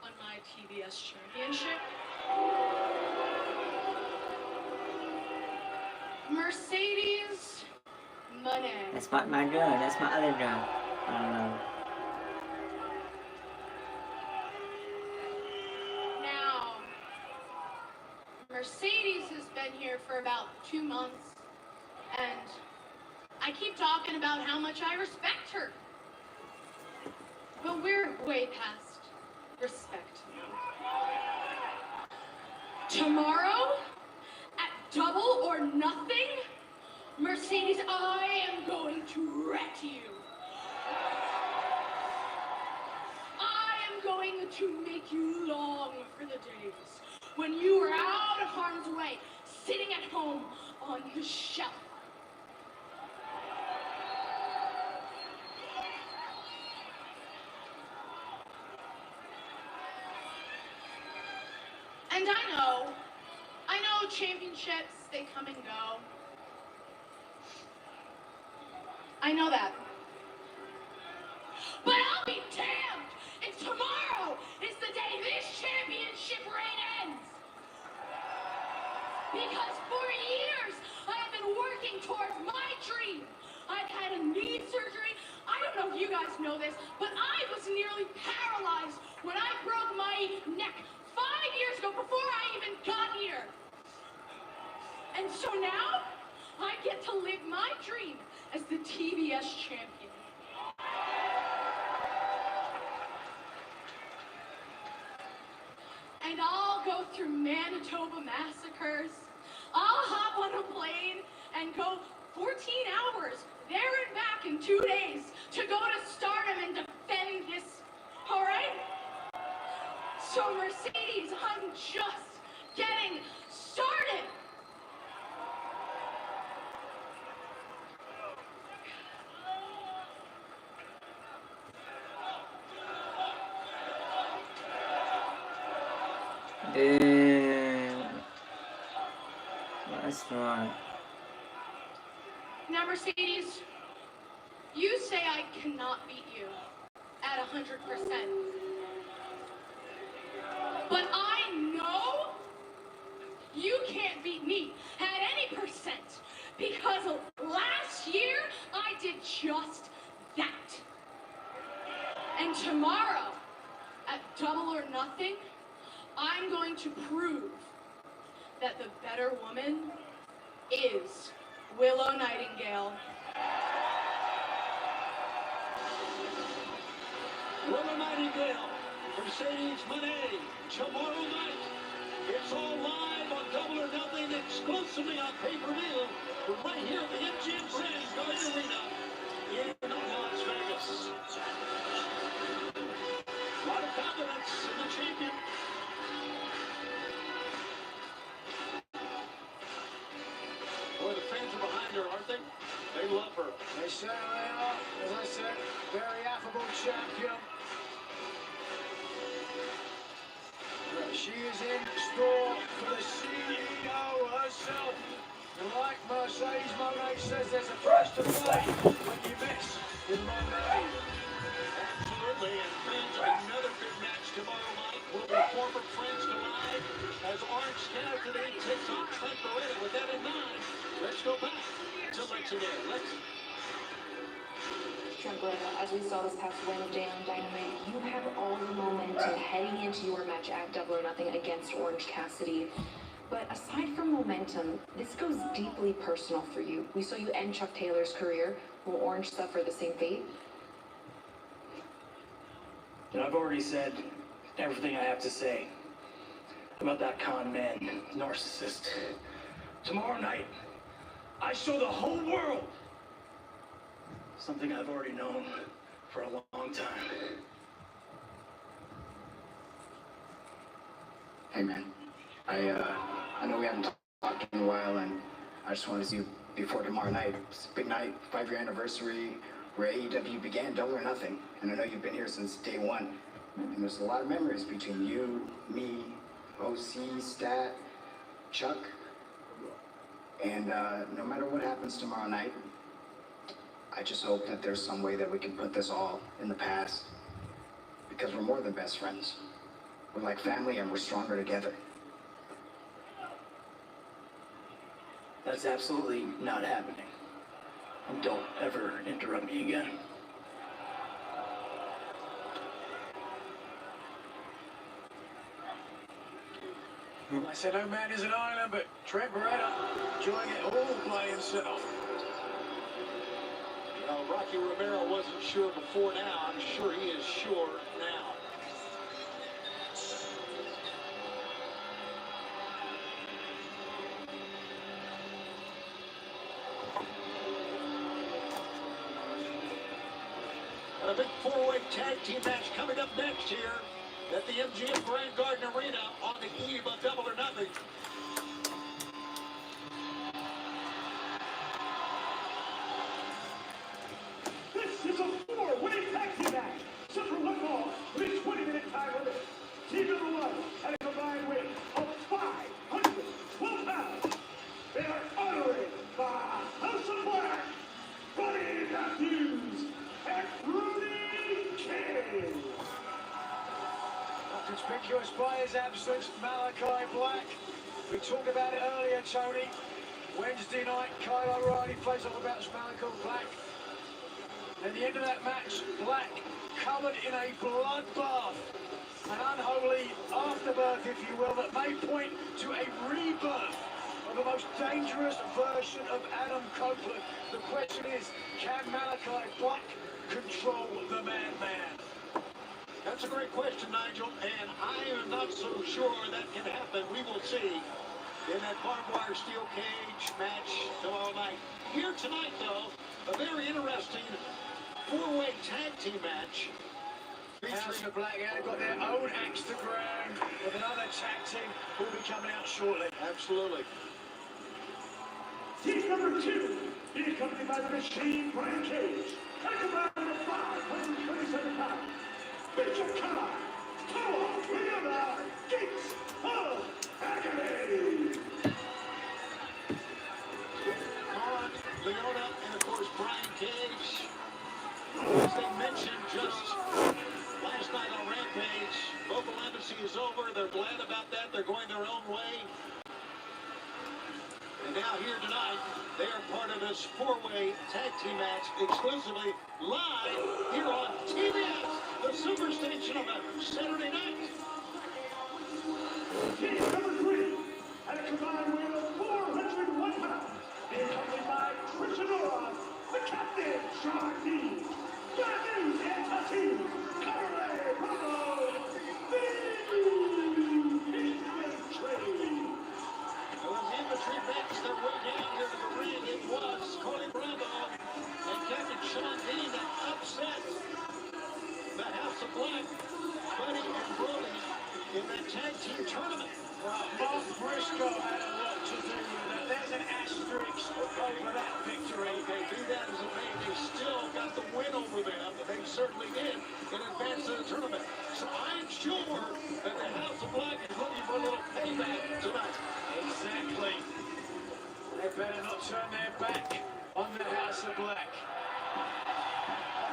on my TBS championship. Mercedes Moné. That's not my girl, that's my other girl. I don't know. Now, Mercedes has been here for about 2 months, and I keep talking about how much I respect her. But we're way past respect now. Tomorrow, at Double or Nothing, Mercedes, I am going to wreck you. I am going to make you long for the days when you were out of harm's way, sitting at home on the shelf. And I know championships, they come and go. I know that. But I'll be damned if tomorrow is the day this championship reign ends. Because for years, I have been working towards my dream. I've had a knee surgery. I don't know if you guys know this, but I was nearly paralyzed when I broke my neck 5 years ago before I even got here. And so now, I get to live my dream as the TBS champion. And I'll go through Manitoba massacres. I'll hop on a plane and go 14 hours there and back in 2 days to go to Stardom and defend this, all right? So Mercedes, I'm just getting started. That's right. Now, Mercedes, you say I cannot beat you at 100%. But I know you can't beat me at any percent, because last year I did just that. And tomorrow, at Double or Nothing, I'm going to prove that the better woman is Willow Nightingale. Willow Nightingale, Mercedes Moné, tomorrow night. It's all live on Double or Nothing, exclusively on pay-per-view, right here at the MGM Grand Garden Arena in Las Vegas. A lot of confidence in the champion. Boy, the fans are behind her, aren't they? They love her. They certainly are. As I said, very affable champion. She is in store for the CEO herself. And like Mercedes Moné says, there's a price to pay when you mess with Moné. Absolutely, and fans, another big match tomorrow night will be former friends collide as Orange Cassidy takes on Trent Beretta. With that in mind, let's go back to Lexington. Trent Beretta, as we saw this past Wednesday on Dynamite, you have all the momentum heading into your match at Double or Nothing against Orange Cassidy. But aside from momentum, this goes deeply personal for you. We saw you end Chuck Taylor's career. Will Orange suffer the same fate? And I've already said everything I have to say about that con man, narcissist. Tomorrow night, I show the whole world something I've already known for a long time. Hey man, I know we haven't talked in a while, and I just wanted to see you before tomorrow night. It's a big night, 5-year anniversary, where AEW began Double or Nothing. And I know you've been here since day one. And there's a lot of memories between you, me, OC, Stat, Chuck. And no matter what happens tomorrow night, I just hope that there's some way that we can put this all in the past. Because we're more than best friends. We're like family, and we're stronger together. That's absolutely not happening. And don't ever interrupt me again. I said no man is an island, but Trent Beretta enjoying it all by himself. Well, Rocky Romero wasn't sure before now. I'm sure he is sure now. And a big four-way tag team match coming up next here at the MGM Grand Garden Arena on the eve of Double or Nothing. This is a four-way tag team match. Set for one fall with a 20-minute time limit. Team number one had a combined weight of 512 pounds. They are honoring the House of Black, Buddy Matthews and Rudy King. Not conspicuous by his absence, Malachi Black. We talked about it earlier, Tony. Wednesday night, Kyle O'Reilly plays off about Malachi Black. At the end of that match, Black covered in a bloodbath. An unholy afterbirth, if you will, that may point to a rebirth of the most dangerous version of Adam Copeland. The question is, can Malachi Black control the Man-Man? That's a great question, Nigel, and I am not so sure that can happen. We will see in that barbed wire steel cage match tomorrow night. Here tonight, though, a very interesting four-way tag team match. House of Black have got their own axe to grind with another tag team who will be coming out shortly. Absolutely. Team number two is accompanied by the Machine Brian Cage. At a combined of 527 pounds. Bishop Khan, Toa Leona, Gates of Agony. Khan, Leona, and of course Brian Cage. As they mentioned just about that. They're going their own way. And now here tonight, they are part of this four-way tag team match exclusively live here on TBS, the Superstation of a Saturday night. Team number 3, at a combined weight of 401 pounds, being accompanied by Christian, the captain, Sean D, bad news and tattoos, Carly Bravo, the infantry. It was the infantry makes their way down here to the ring. It was Carly Bravo and Captain Sean Dean that upset the House of Black, Buddy and Brody in that tag team tournament. Mark Briscoe had a lot to do with that. There's an asterisk over that victory. They do that as a man. They still got the win over them. They certainly did in advance of the tournament. So I'm sure that the House of Black is looking for a little payback tonight. Exactly. They better not turn their back on the House of Black.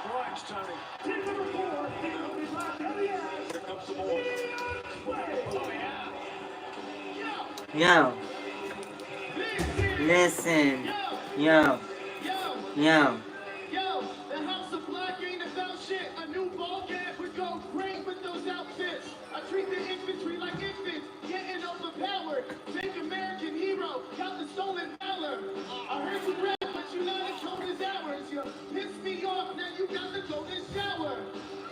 Right, Tony. Team number 4, accompanied by Elias. Here comes the board. Oh, yeah. Yo. Listen. Yo. Yo. Yo, the House of Black ain't about shit. A new ball gap would go great with those outfits. I treat the infantry like infants, getting overpowered. Fake American hero, got the stolen valor. I heard you rap, but you not as cold as ours. You pissed me off, now you got the golden shower.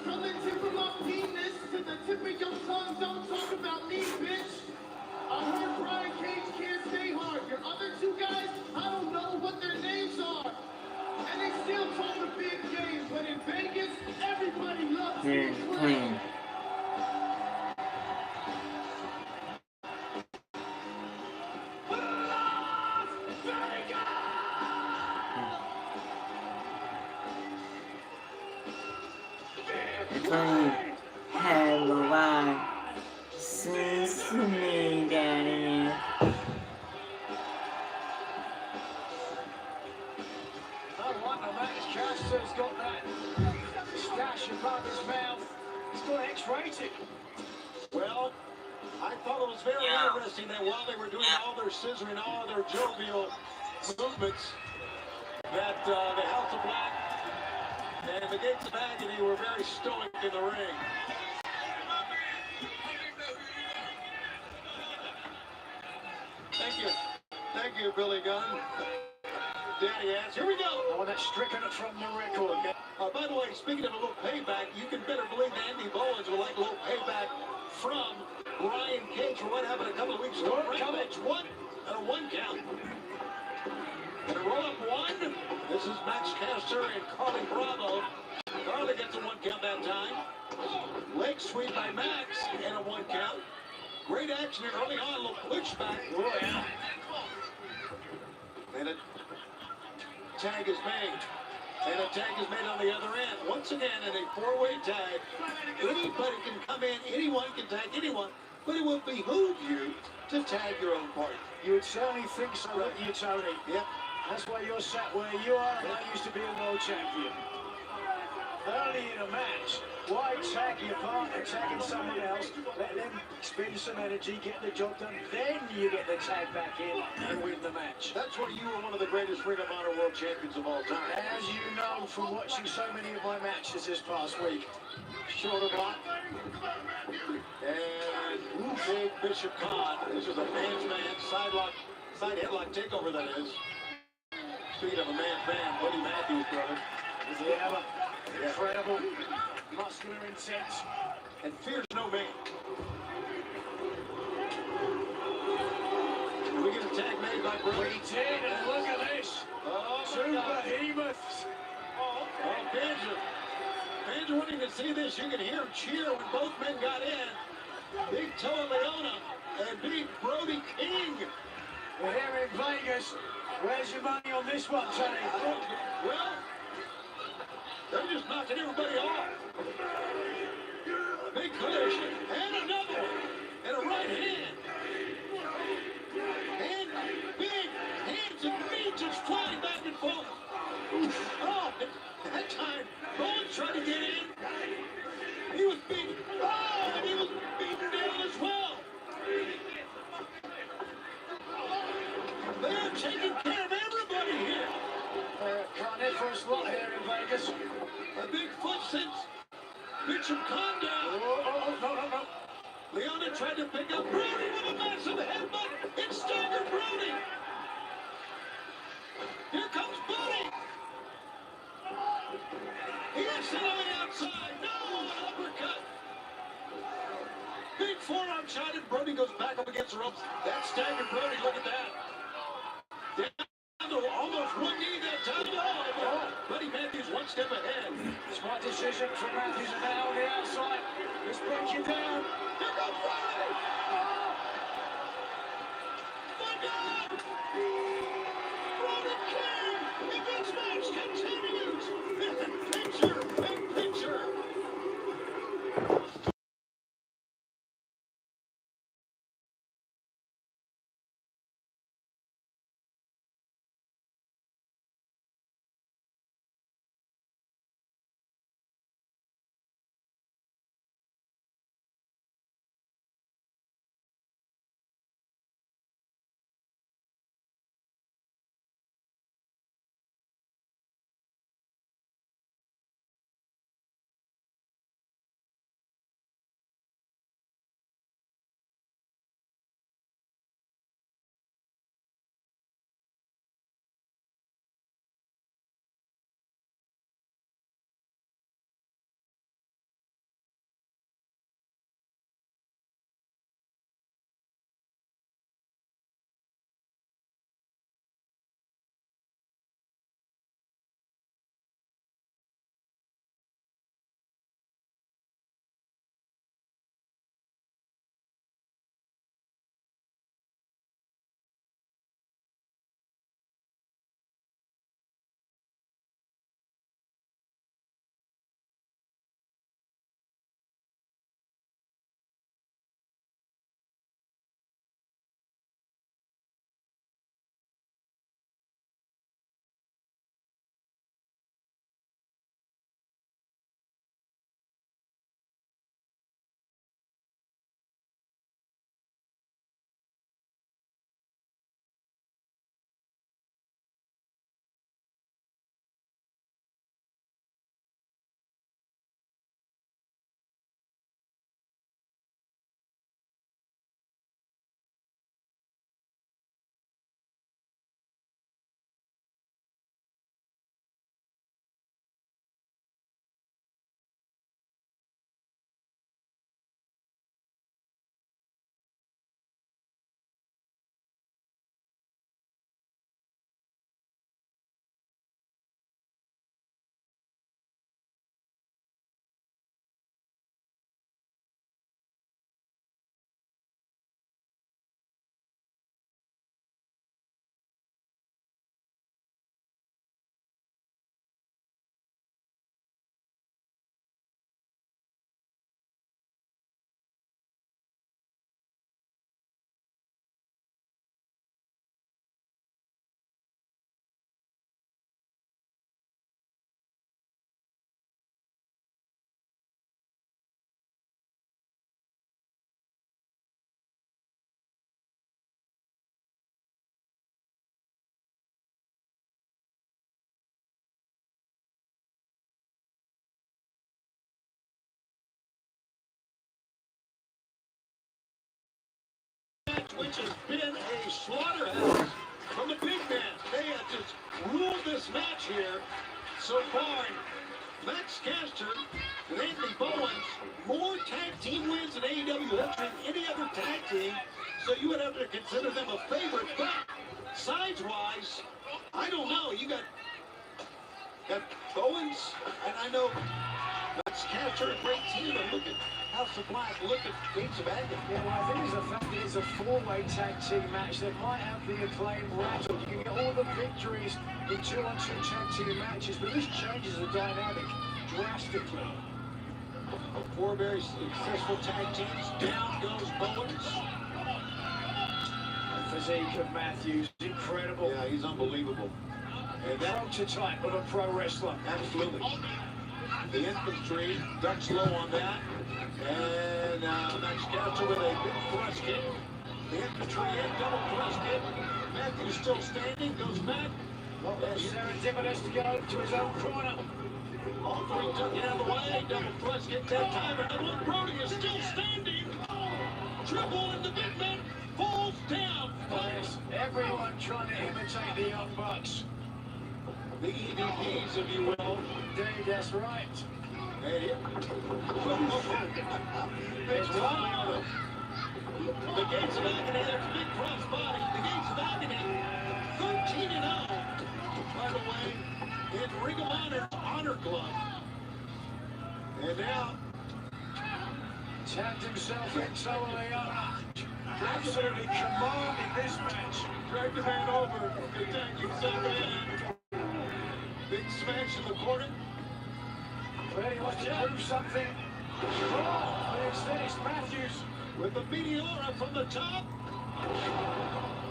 From the tip of my penis to the tip of your tongue, don't talk about me, bitch. I heard Brian Cage can't stay hard. Your other two guys, I don't know what their names are. And they still talk a big game, but in Vegas, everybody loves They're being clean. If only had a lie since me, Daddy. I wonder, Max Caster's got that stash above his mouth. He's got X-rated. Well, I thought it was very interesting that while they were doing all their scissoring, all their jovial movements, that the House of Black and the Gates of Agony were very stoic in the ring. Thank you, Billy Gunn. Daddy ass. Here we go. Oh, that's stricken from the record. By the way, speaking of a little payback, you can better believe Andy Bowens would like a little payback from Brian Cage for what happened a couple of weeks ago. Rampage one and a one count. And a roll up one. This is Max Caster and Carly Bravo. Carly gets a one count that time. Leg sweep by Max and a one count. Great action here early on, a little pushback. Oh, yeah. And a tag is made. And a tag is made on the other end. Once again, in a four-way tag, anybody can come in, anyone can tag anyone, but it will behoove you to tag your own party. You would certainly think so, wouldn't you, Tony? Yep. That's why you're sat where you are, and I used to be a world champion. Early in a match, why tag your partner, tagging someone else, let them spend some energy, get the job done, then you get the tag back in and win the match. That's where you were one of the greatest Ring of Honor world champions of all time. As you know from watching so many of my matches this past week. Shoulder block. And big Bishop Khan. This is a man's man, side headlock takeover, that is. Speaking of a man's man, Buddy Matthews, brother. Yeah, incredible, muscular, intense, and fears no man. We get a tag made by Brody. We did, and look at this. Two behemoths. Fans are wanting to see this. You can hear them cheer when both men got in. Big Toe Leona and Big Brody King. We're here in Vegas. Where's your money on this one, Tony? Well, they're just knocking everybody off. Big push, and another one, and a right hand. And big hands and feet just flying back and forth. Oh, that time, Bowens tried to get in. He was beaten. Oh, and he was beaten down as well. Vegas. A big foot since Mitchum calm down. No. Leona tried to pick up Brody with a massive headbutt. It staggered Brody. Here comes Buddy. He gets it on the outside. No, an uppercut. Big forearm shot, and Brody goes back up against the ropes. That staggered Brody. Look at that. Down to almost one knee that time. Oh, Buddy Matthews one step ahead. Smart decision from Matthews, and now on the outside. Let's break you down. Here comes Brody. Look out! Brody King! And this match continues! Picture in picture! Which has been a slaughterhouse from the big man. They have just ruled this match here so far. Max Caster and Anthony Bowens, more tag team wins in AEW history than any other tag team, so you would have to consider them a favorite. But size-wise, I don't know. You got Bowens, and I know Max Caster, a great team, and look at House of Black, look at Gates of Agony. Yeah, well, I think it's the fact that it's a four-way tag team match that might have the acclaim rattled. You can get all the victories in 2-on-2 tag team matches, but this changes the dynamic drastically. Four very successful tag teams. Down goes Bowens. The physique of Matthews, incredible. Yeah, he's unbelievable. And that prototype of a pro wrestler. Absolutely. The infantry ducks low on that. And Max Caster with a big thrust kick. The infantry and double thrust kick. Matthews still standing, goes back. Serendipitous to go to his own corner. All three took it out of the way. Double thrust gets that time, and look, Brody is still standing. Triple, and the big man falls down. Yes, everyone trying to imitate the Young Bucks. The EVPs, if you will. Indeed, that's right. And it. It's Wow. The gates of agony, there's a big cross body. The gates of agony, 13-0. By the way, in Ring of Honor's Honor Club. And now, tapped himself in totally up. Absolutely commanding this match. dragged the man over. Attacking Superman. Big smash in the corner. Well, he wants to prove something. Oh, but instead it's Matthews. With the Meteora from the top.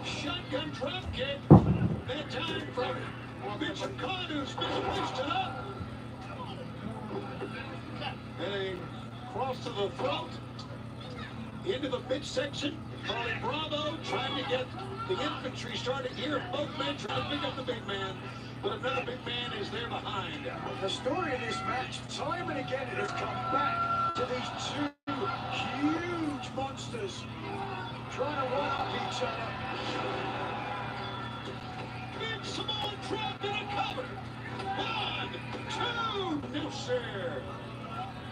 Shotgun drop kick. That time from Mitch Khan, who's misplaced it up. And a cross to the throat. Into the midsection. Carly Bravo trying to get the infantry started here. Both men trying to pick up the big man. But another big man is there behind. The story of this match, time and again, it has come back to these two huge monsters trying to one-up each other. Big Samoan drop in a cover. 1, 2, no sir.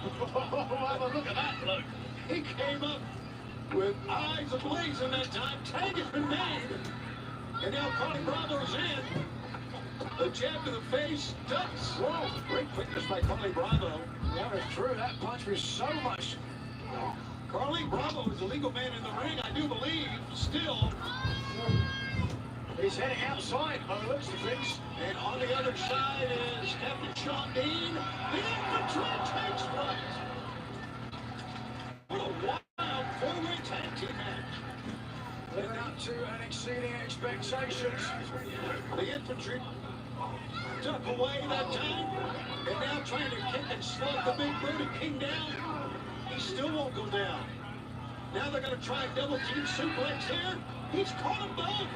Have a look at that look. He came up with eyes ablazing that time. Tag has been made. And now Carly Bravo's in. A jab to the face, ducks. Whoa, great quickness by Carly Bravo. Never threw that punch with so much. Carly Bravo is the legal man in the ring, I do believe, still. He's heading outside by the looks of things. And on the other side is Captain Sean Dean. The infantry takes flight. What a wild four-way tag team match. Living up to and exceeding expectations. The infantry took away that time, and now trying to kick and slug the big booty king down. He still won't go down. Now they're going to try double team suplex here. He's caught them both.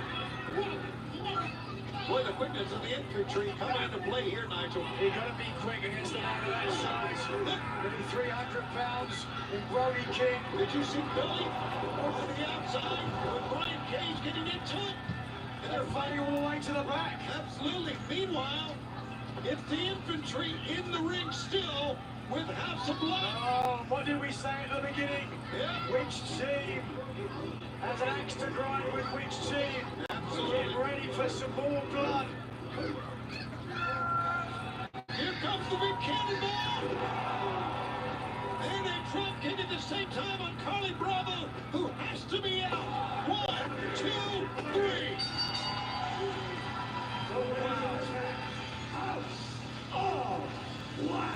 Boy, the quickness of the infantry coming into play here, Nigel. You got to be quick against a man of that size. Nearly 300 pounds in Brody King. Did you see Billy over to the outside with Brian Cage getting into it? And they're fighting all the way to the back. Absolutely. Meanwhile, it's the infantry in the ring still with House of Blood. Oh, what did we say at the beginning? Yeah. Which team has an axe to grind with which team? Absolutely. Get ready for some more blood. Here comes the big cannonball. And a drop kick at the same time on Carly Bravo, who has to be out. 1, 2, 3. Oh, wow.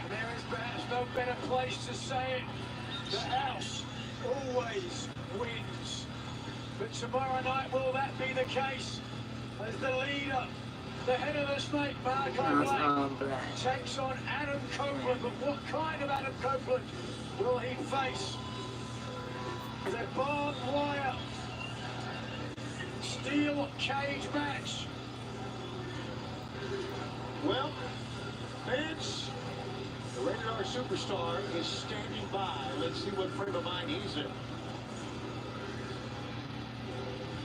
There is perhaps no better place to say it. The house always wins. But tomorrow night, will that be the case? As the leader, the head of the snake, Malachi Black, takes on Adam Copeland. But what kind of Adam Copeland will he face? The barbed wire steel cage match. Well, Vince, the Rated R Superstar, is standing by. Let's see what frame of mind he's in.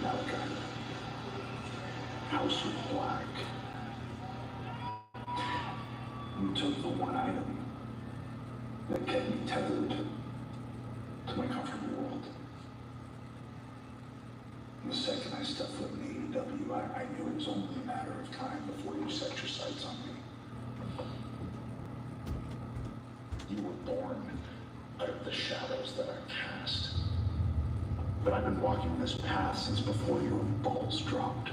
Malachi. House of Black. You took the one item that kept me tethered to my comfortable world. And the second I stepped foot in AEW, I knew it was only a matter of time before you set your sights on me. You were born out of the shadows that I cast. But I've been walking this path since before your balls dropped.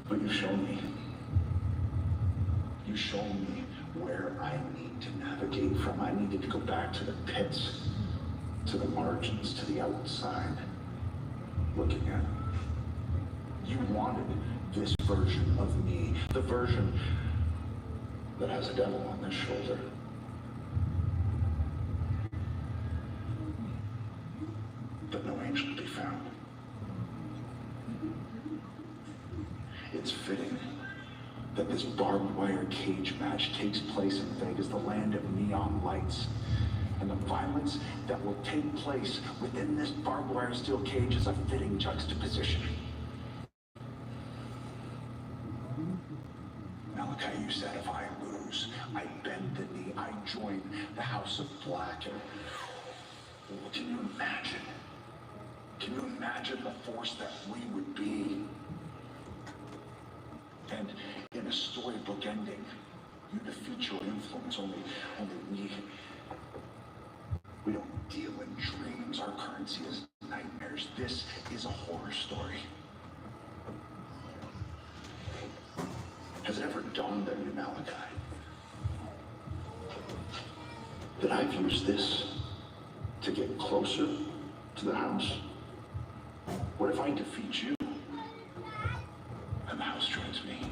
But you show me. You show me where I need to navigate from. I needed to go back to the pits, to the margins, to the outside, looking at it. You wanted this version of me, the version that has a devil on their shoulder. But no angel to be found. it's fitting that this barbed wire cage match takes place in Vegas, the land of neon lights. And the violence that will take place within this barbed wire steel cage is a fitting juxtaposition. Malachi, you said if I lose, I bend the knee, I join the House of Black. And well, can you imagine? Can you imagine the force that we would be? And in a storybook ending, you defeat your influence, only we don't deal in dreams. Our currency is nightmares. This is a horror story. Has it ever dawned on you, Malachi, that I've used this to get closer to the house? What if I defeat you and the house joins me?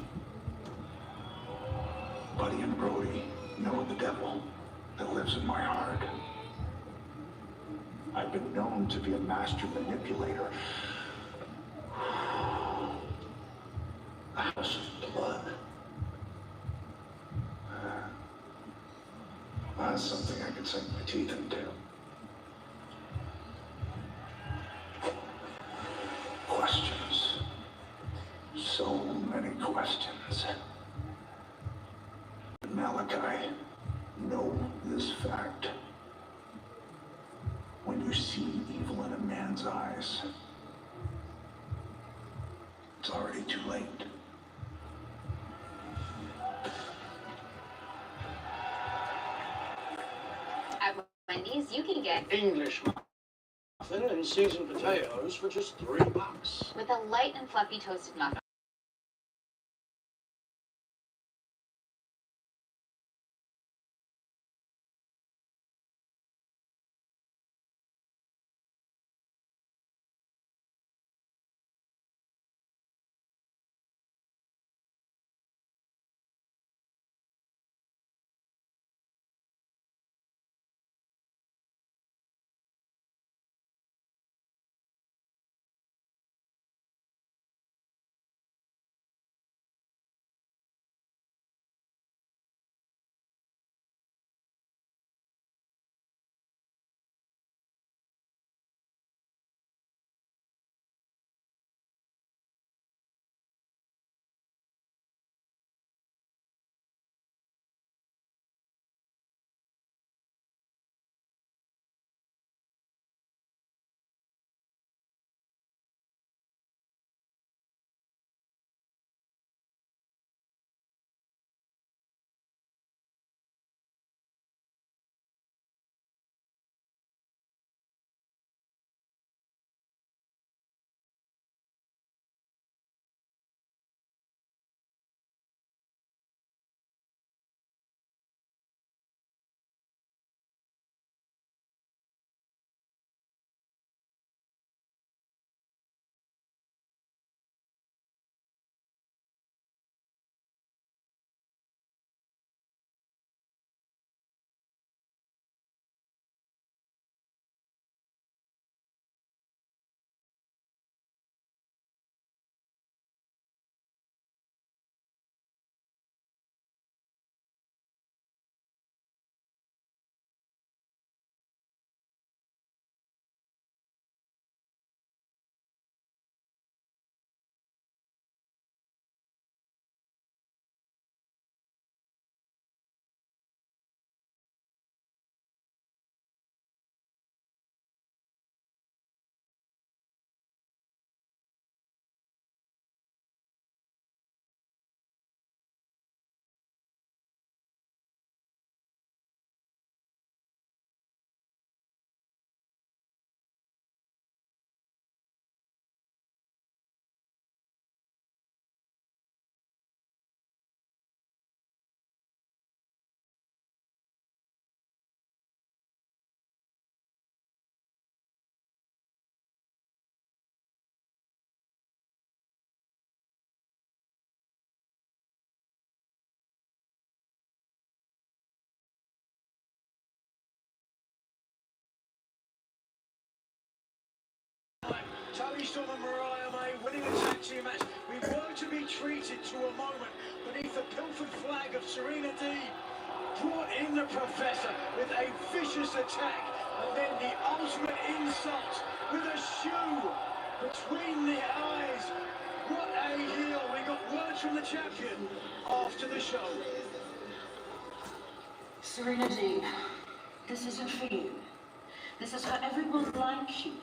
Buddy and Brody know the devil that lives in my heart. I've been known to be a master manipulator. A house of blood. That's something I could sink my teeth into. Questions. So many questions. Malachi, know this fact. When you see evil in a man's eyes, it's already too late. At Wendy's, you can get English muffin and seasoned potatoes for just $3. with a light and fluffy toasted muffin. Tony Storm and Mariah May winning a tag team match. We've worked to be treated to a moment beneath the pilfered flag of Serena Deeb. Brought in the Professor with a vicious attack, and then the ultimate insult with a shoe between the eyes. What a heel. We got words from the champion after the show. Serena Deeb, this isn't for you. This is for everyone like you.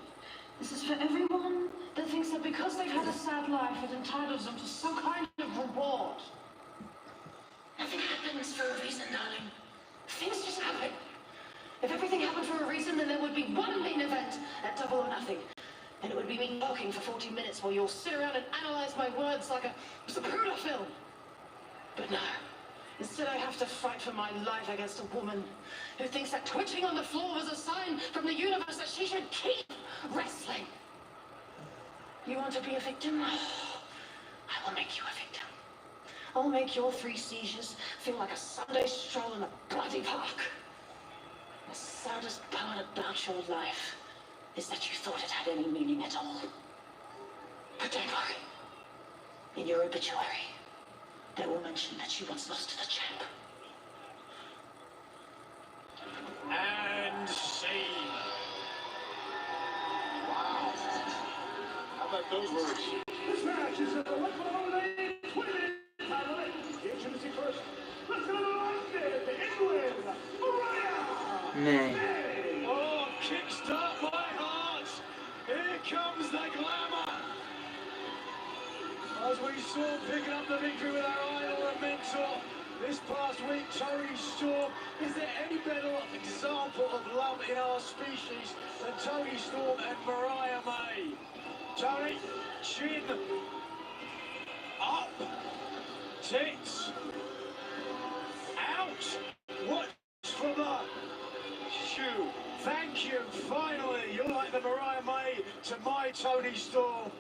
This is for everyone that thinks that because they've had a sad life, it entitles them to some kind of reward. Nothing happens for a reason, darling. Things just happen. If everything happened for a reason, then there would be one main event at Double or Nothing. And it would be me talking for 40 minutes while you'll sit around and analyze my words like a Zapruder film. But no. Instead, I have to fight for my life against a woman who thinks that twitching on the floor was a sign from the universe that she should keep wrestling. You want to be a victim? I will make you a victim. I'll make your 3 seizures feel like a Sunday stroll in a bloody park. The saddest part about your life is that you thought it had any meaning at all. But don't worry. In your obituary, they will mention that you once lost to the champ. And scene. Wow. How about those words? This match is at the Liquid 20-minute title. Introducing first. Let's go to London, England, Mariah. Man. Oh, kickstart my heart. Here comes the glamour. As we saw picking up the victory with our idol and mentor this past week, Tony Storm. Is there any better example of love in our species than Tony Storm and Mariah May? Tony, chin up, tits out. What's from the shoe? Thank you. Finally, you're like the Mariah May to my Tony Storm.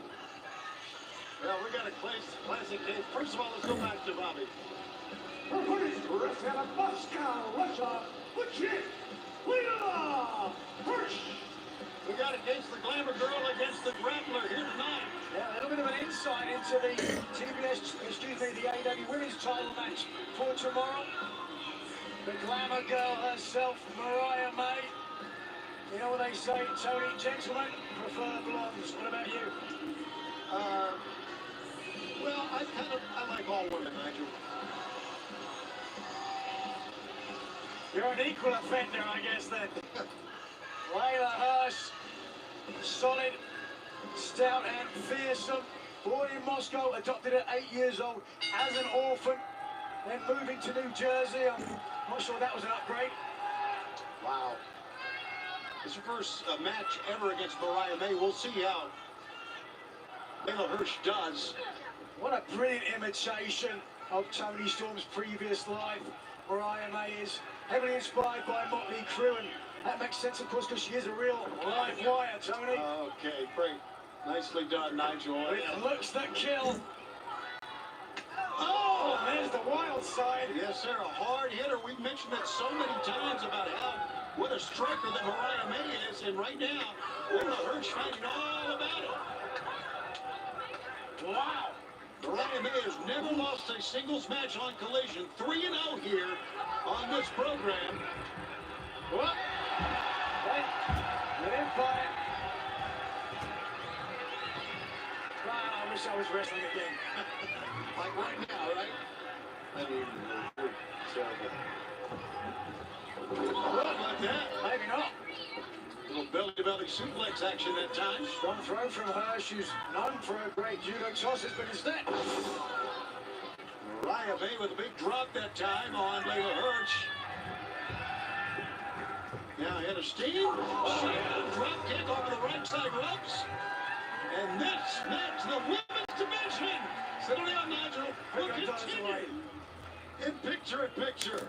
Well, we got a classic case. First of all, let's go back to Bobby. Her opponent is wrestling out of Moscow, Russia, legit, Lena Hirsch. We got against the Glamour Girl against the Grappler here tonight. Yeah, a little bit of an insight into the the AEW Women's title match for tomorrow. The Glamour Girl herself, Mariah May. You know what they say, Tony, gentlemen prefer blondes. What about you? Well, I like all women, Nigel. You're an equal offender, I guess, then. Layla Hirsch, solid, stout and fearsome. Born in Moscow, adopted at 8 years old as an orphan. Then moving to New Jersey. I'm not sure that was an upgrade. Wow. It's her first match ever against Mariah May. We'll see how Layla Hirsch does. What a brilliant imitation of Tony Storm's previous life. Mariah May is heavily inspired by Motley Crue, and that makes sense, of course, because she is a real live wire, Tony. Okay, great. Nicely done, Nigel. With looks that kill. Oh, there's the wild side. Yes, sir, a hard hitter. We've mentioned it so many times about what a striker that Mariah May is, and right now, Layla Hirsch finding all about it. Wow. Mariah May has never lost a singles match on Collision. 3-0 here on this program. What? Hey, you didn't buy it. Wow, I wish I was wrestling again. Like right now, right? I mean, terrible. What about that? Maybe not. Little belly-to-belly suplex action at times. Strong throw from her. She's known for her great judo tosses, but instead, Mariah May with a big drop that time on Layla Hirsch. Now hit a steam. Drop kick over the right side ropes. And this match, the women's division. Settle down, Nigel. We'll continue in picture-in-picture.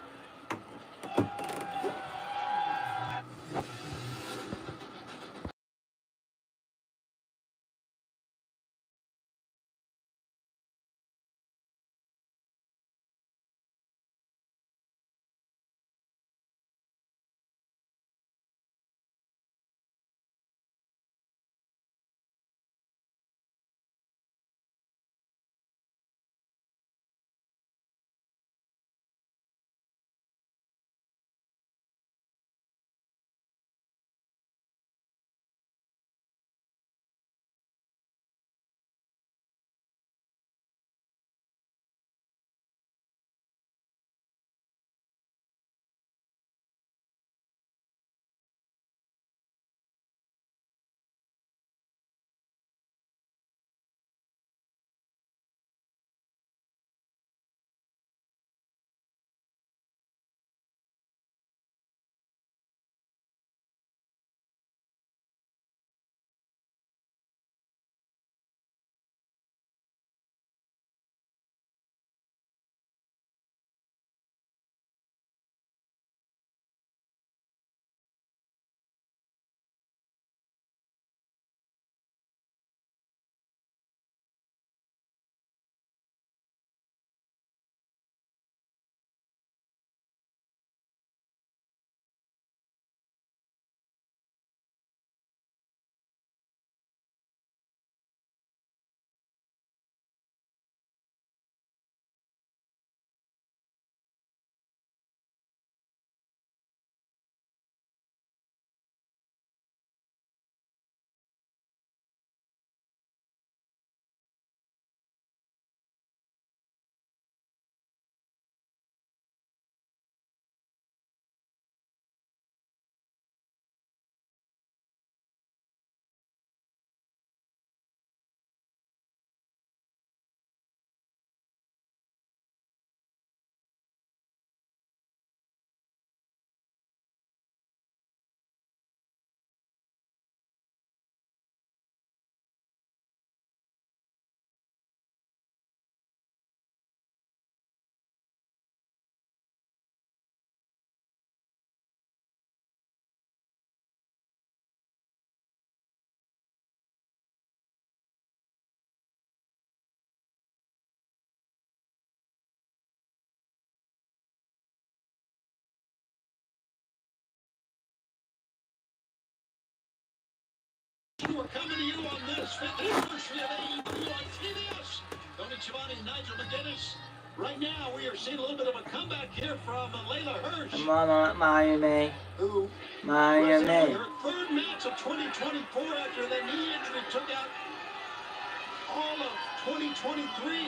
We're coming to you on this 5th anniversary of AEW on TBS. Tony Schiavone, Nigel McGuinness. Right now, we are seeing a little bit of a comeback here from Layla Hirsch. Miami. Who Miami. her third match of 2024 after the knee injury took out all of 2023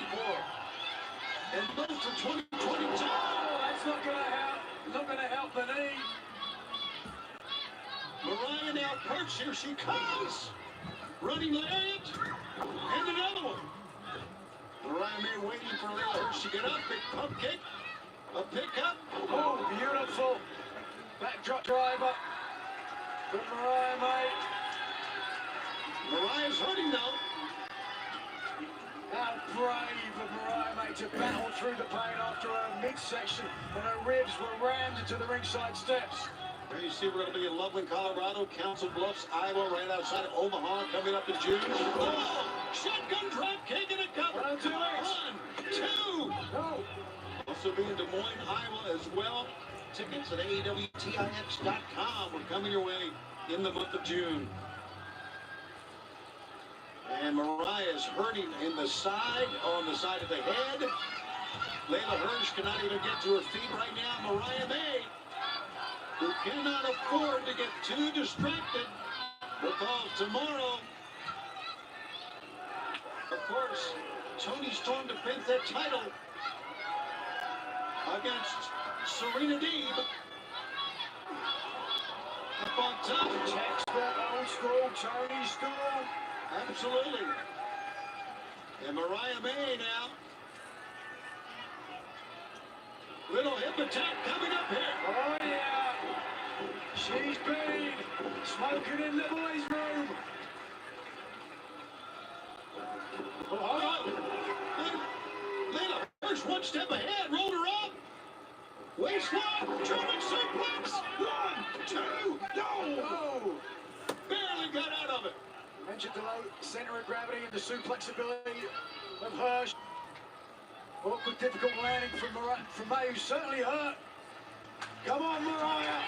for her. And most of 2022. Oh, that's not going to help. Not going to help the knee. Mariah now perched. Here she comes. Running lariat. And another one. Mariah May waiting for Layla Hirsch to get up. Big pump kick. A pickup. Oh, beautiful. Backdrop driver. From Mariah May. Mariah's hurting though. How brave of Mariah May to battle through the pain after her midsection and her ribs were rammed into the ringside steps. There you see we're going to be in Loveland, Colorado, Council Bluffs, Iowa, right outside of Omaha, coming up in June. Oh, shotgun drop kick and a cover. 1, 2. No. Also be in Des Moines, Iowa as well. Tickets at AEWTIX.com. We're coming your way in the month of June. And Mariah is hurting in the side, on the side of the head. Layla Hirsch cannot even get to her feet right now. Mariah May, who cannot afford to get too distracted, because tomorrow, of course, Toni Storm defends that title against Serena Deeb. Up on top. Textbook old school Toni Storm. Absolutely. And Mariah May now. Little hip attack coming up here. Oh, yeah. She's been smoking in the boys' room. Oh, hold on. Layla Hirsch one step ahead, rolled her up. Waist lock, German suplex. 1, 2, no. Barely got out of it. Mentioned delay, center of gravity and the suplex ability of Hirsch. Awkward, difficult landing from May, who certainly hurt. Come on, Mariah.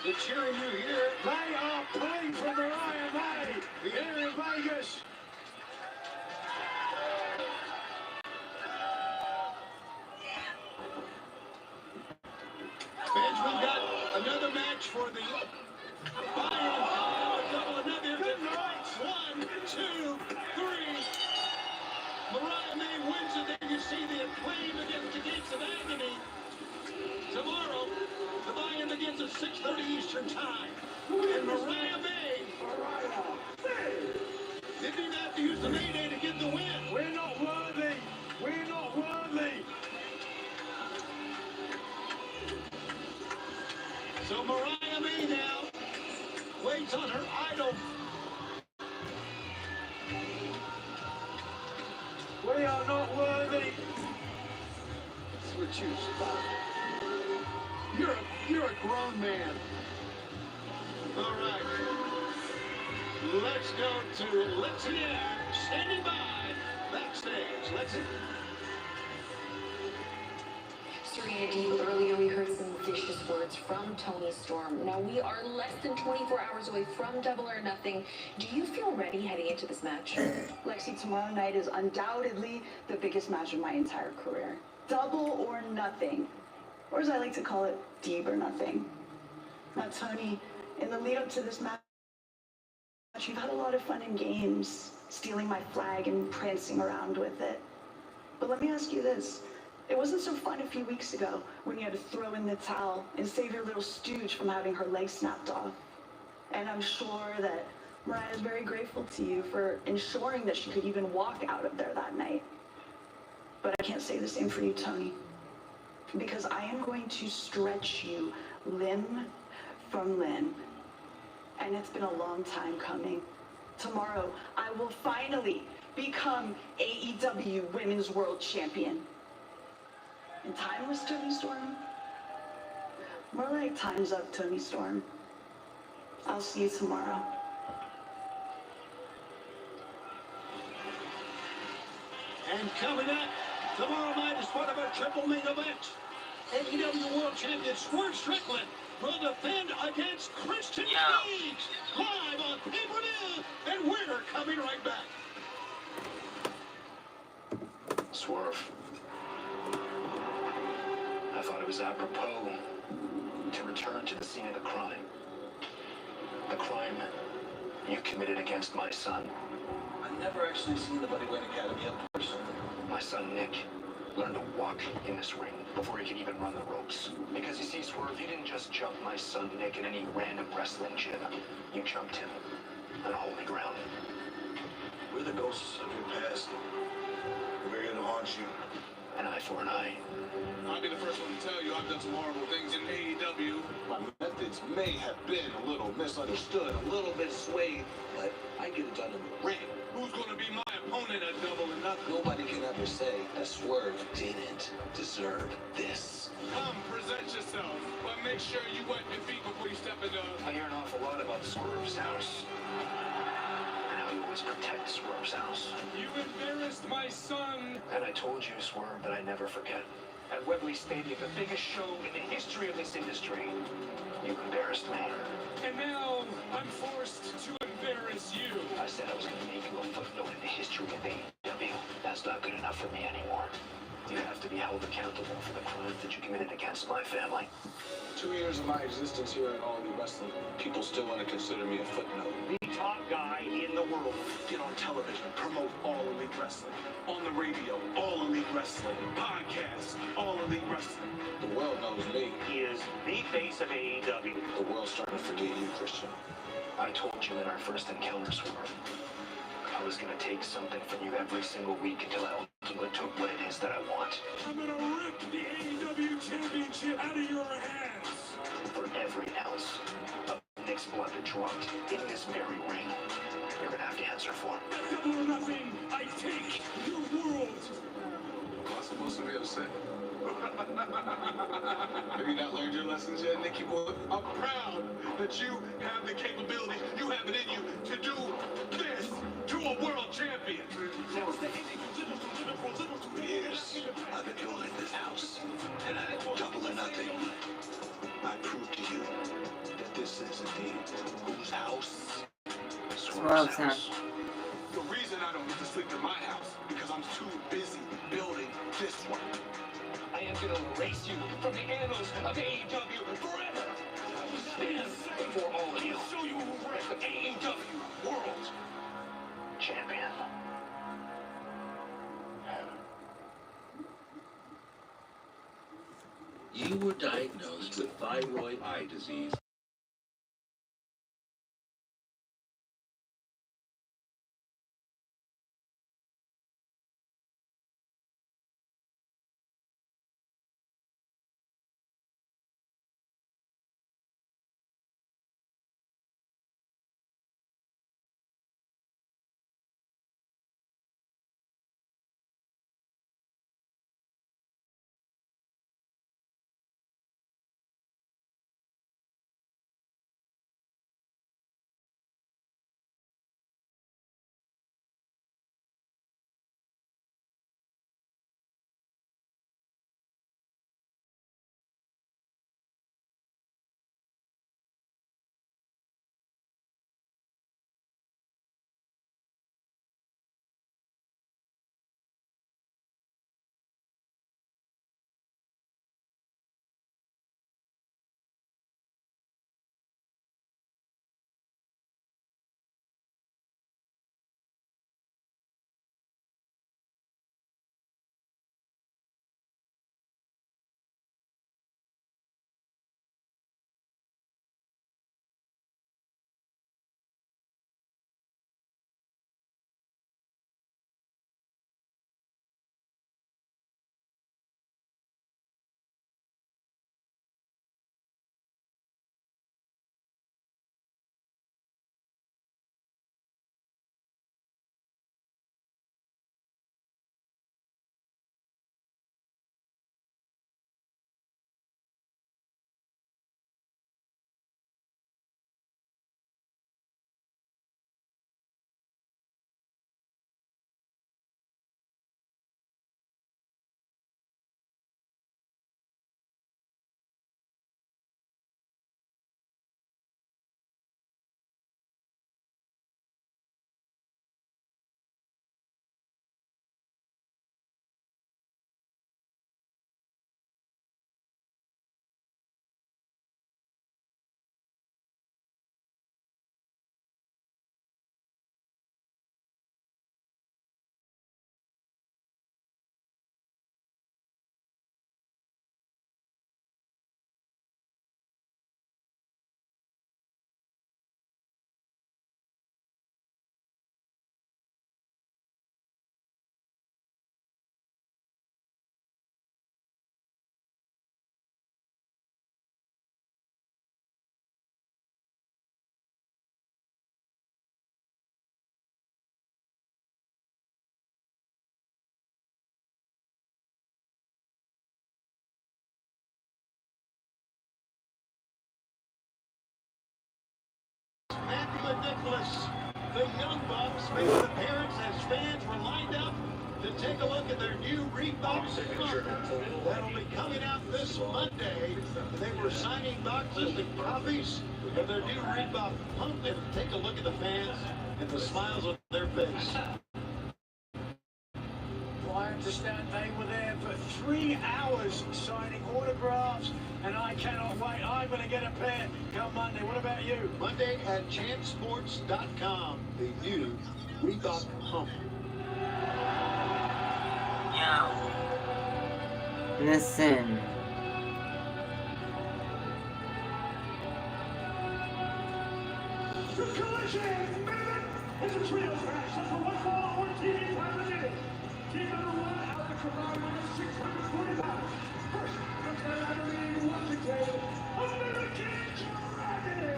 They're cheering you here. They are pulling for Mariah May here in Vegas. Fans, we've got another match for the buy-in double another. Good night. 1, 2, 3. Mariah May wins it. There you see the acclaim against the Gates of Agony. Tomorrow, the buy-in begins at 6:30 Eastern Time. And Mariah May didn't even have to use the Mayday to get the win. We're not worthy. We're not worthy. So Mariah May now waits on her idol. We are not worthy. Switch you spot. You're a grown man. All right. Let's go to Lexi Air, standing by backstage. Lexi. Serena Deeb, earlier we heard some vicious words from Toni Storm. Now we are less than 24 hours away from Double or Nothing. Do you feel ready heading into this match? Lexi, tomorrow night is undoubtedly the biggest match of my entire career. Double or Nothing. Or as I like to call it, Deeb or Nothing. Now, Toni, in the lead up to this match, you've had a lot of fun and games, stealing my flag and prancing around with it. But let me ask you this. It wasn't so fun a few weeks ago when you had to throw in the towel and save your little stooge from having her leg snapped off. And I'm sure that Mariah is very grateful to you for ensuring that she could even walk out of there that night. But I can't say the same for you, Toni. Because I am going to stretch you limb from limb. And it's been a long time coming. Tomorrow, I will finally become AEW Women's World Champion. And timeless Toni Storm? More like time's up, Toni Storm. I'll see you tomorrow. And coming up tomorrow night is part of our triple main event. AEW World Champion Swerve Strickland will defend against Christian Cage live on pay-per-view, and we're coming right back. Swerve. I thought it was apropos to return to the scene of the crime. The crime you committed against my son. I've never actually seen the Bodyweight Academy up personally. My son, Nick, learned to walk in this ring before he could even run the ropes. Because you see, Swerve, you didn't just jump my son, Nick, in any random wrestling gym. You jumped him on holy ground. We're the ghosts of your past. We're here to haunt you. An eye for an eye. I'll be the first one to tell you I've done some horrible things in AEW. My methods may have been a little misunderstood, a little bit swayed, but I get it done in the ring. Who's gonna be my opponent at Double or Nothing? Nobody can ever say that Swerve didn't deserve this. Come, present yourself, but make sure you wipe your feet before you step in the... I hear an awful lot about Swerve's house. And how you always protect Swerve's house. You embarrassed my son! And I told you, Swerve, that I never forget. At Wembley Stadium, the biggest show in the history of this industry, you embarrassed me. And now, I'm forced to embarrass you. I said I was going to make you a footnote in the history of AEW. That's not good enough for me anymore. You have to be held accountable for the crimes that you committed against my family. 2 years of my existence here at All Elite Wrestling, people still want to consider me a footnote. The top guy in the world. Get on television, promote All Elite Wrestling. On the radio, All Elite Wrestling. Podcast, All Elite Wrestling. The world knows me. He is the face of AEW. The world's starting to forget you, Christian. I told you in our first encounter, Swerve, I was going to take something from you every single week until I ultimately took what it is that I want. I'm gonna rip the AEW Championship out of your hands! For every ounce of Nick's blood that dropped in this very ring, you're going to have to answer for. Double or Nothing, I take your world! Am I supposed to be upset? Have you not learned your lessons yet, Nicky boy? I'm proud that you have the capability, you have it in you to do this to a world champion. For years, I've been building this house, and at Double or Nothing, I proved to you that this is indeed whose house? Swerve's house. The reason I don't get to sleep in my house because I'm too busy building this one. I am going to erase you from the annals of AEW forever. I will stand before all of you. Show you who As the AEW World Champion. You were diagnosed with thyroid eye disease take a look at their new Reebok signature. That'll be coming out this Monday. They were signing boxes and copies of their new Reebok pump, and take a look at the fans and the smiles on their face. Well, I understand they were there for 3 hours signing autographs, and I cannot wait. I'm going to get a pair come Monday. What about you? Monday at chansports.com, the new Reebok pump. Listen. The collision, man! It's a trio match. That's for one fall on TV television. Team number 1 out the combined win of 640 pounds. First, from Canada, Washington, American Dragon.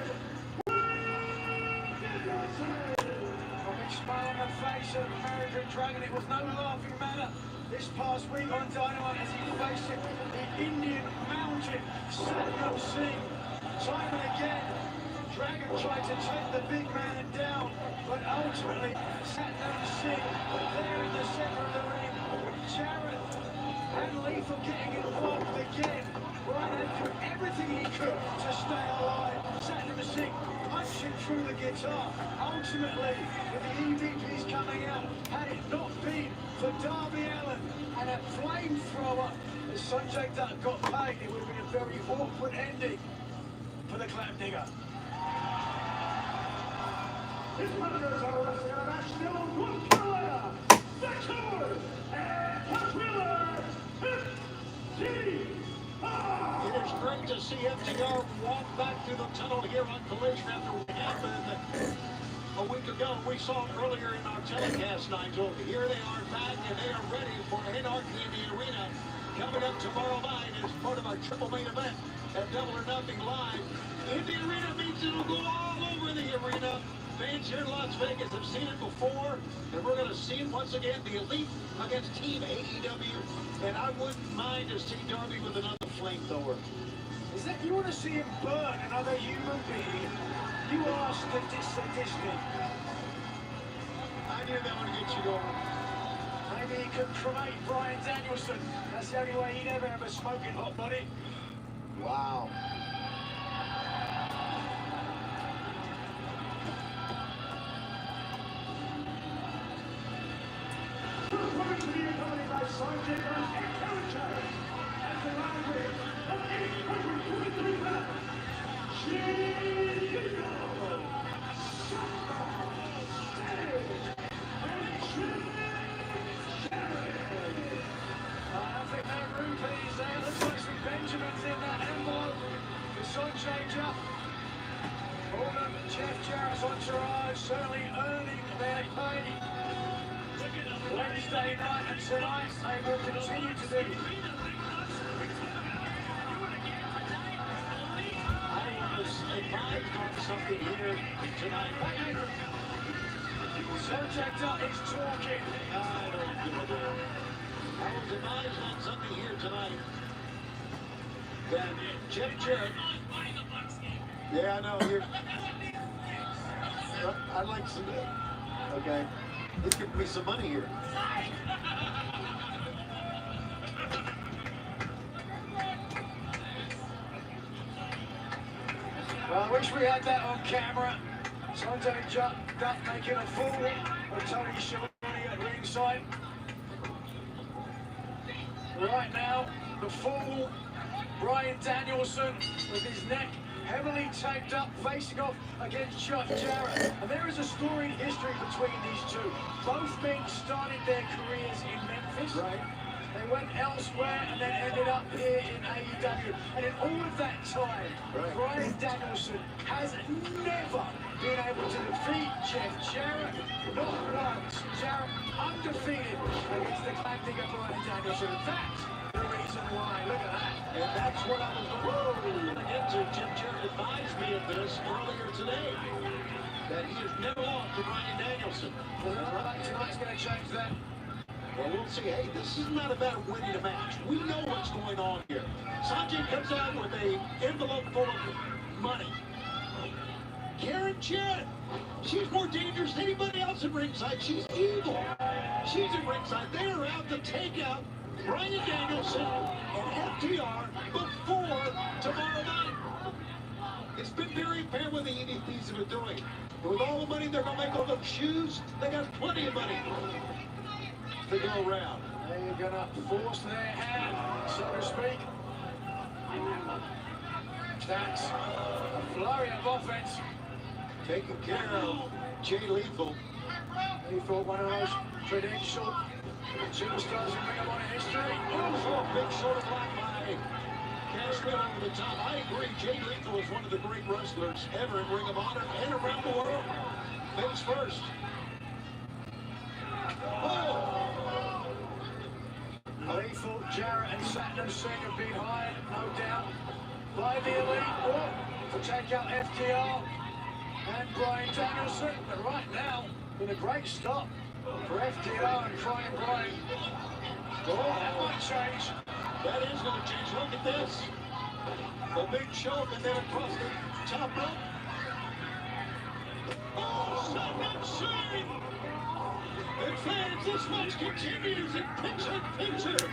Big smile on the face of American Dragon. It was no laughing matter this past week on Dynamite as he faced the Indian Mountain, Satnam Singh. Time and again, Dragon tried to take the big man down, but ultimately Satnam Singh there in the center of the ring. Jarrett and Lethal getting involved again. Brian had to do everything he could to stay alive. Satnam Singh punching through the guitar. Ultimately, with the EVPs coming out, had it not been for Darby Allin and a flamethrower, as Sanjay Dutt got paid, it would have been a very awkward ending for the Clapdigger. His brothers are wrestling in a match still in North Carolina. Next over, and Punch Wheeler, It is great to see FTR walk back through the tunnel here on Collision after what happened a week ago. We saw earlier in our telecast, Nigel. Here they are back, and they are ready for Anarchy in the Arena. Coming up tomorrow night as part of our triple main event at Double or Nothing Live. In the Arena means it'll go all over the arena. Fans here in Las Vegas have seen it before, and we're going to see it once again. The Elite against Team AEW, and I wouldn't mind to see Darby with another flamethrower. Is that you want to see him burn another human being? You are sadistic. I knew that would get you going. Maybe he could cremate Bryan Danielson. That's the only way he'd ever have a smoking hot body. Wow. First woman to be accompanied by Sanjay Dutt and Karen Jarrett. As the live weight of 823 pounds, Chico. I think that rupees there. Looks like some Benjamins in that envelope. The Sanjay Dutt. All of Jeff Jarrett's entourage certainly earning their pay. Wednesday night and tonight they will continue to do. I was advised on something here tonight. Sanjay Dutt is talking. I don't give a damn. I was advised on something here tonight that Jeff Jarrett. Yeah, I know. Here. I'd like some. Okay. Let's give me some money here. Well, I wish we had that on camera. Sanjay Dutt making a fool of Tony Schiavone at ringside. Right now, the fool, Bryan Danielson, with his neck heavily taped up, facing off against Jeff Jarrett. And there is a storied history between these two. Both men started their careers in Memphis. Right. They went elsewhere and then ended up here in AEW. And in all of that time, Bryan Danielson has never been able to defeat Jeff Jarrett. Not once. Jarrett undefeated against the Clapdigger Bryan Danielson. That's the reason why. Look at that. And that's what I was going to get to. Jeff Jarrett advised me of this earlier today. That he has never lost to Bryan Danielson. Well, tonight's going to change that. Well, we'll see. Hey, this is not about winning a match. We know what's going on here. Sanjay comes out with an envelope full of money. Karen Jarrett, she's more dangerous than anybody else in ringside. She's evil. She's at ringside. They are out to take out Bryan Danielson and FTR before tomorrow night. It's been very fair what the EVPs have been doing. With all the money they're going to make on those shoes, they got plenty of money to go around. They're going to force their hand, so to speak. That's a flurry of offense. Taking care of Jay Lethal. Lethal, one of those credentialed superstars in Ring of Honor history. Oh, a big shoulder block by Castro over the top. I agree. Jay Lethal is one of the great wrestlers ever in Ring of Honor and around the world. Face first. Oh! Lethal, Jarrett, and Satnam Singh have been hired, no doubt, by the Elite to take out FTR and Bryan Danielson. But right now, been a great stop for FTR and Crying Bryan. Oh, that might change. That is going to change. Look at this. A big choke and then across the top rope. Oh, Satnam Singh! And fans, this match continues in picture-in-picture.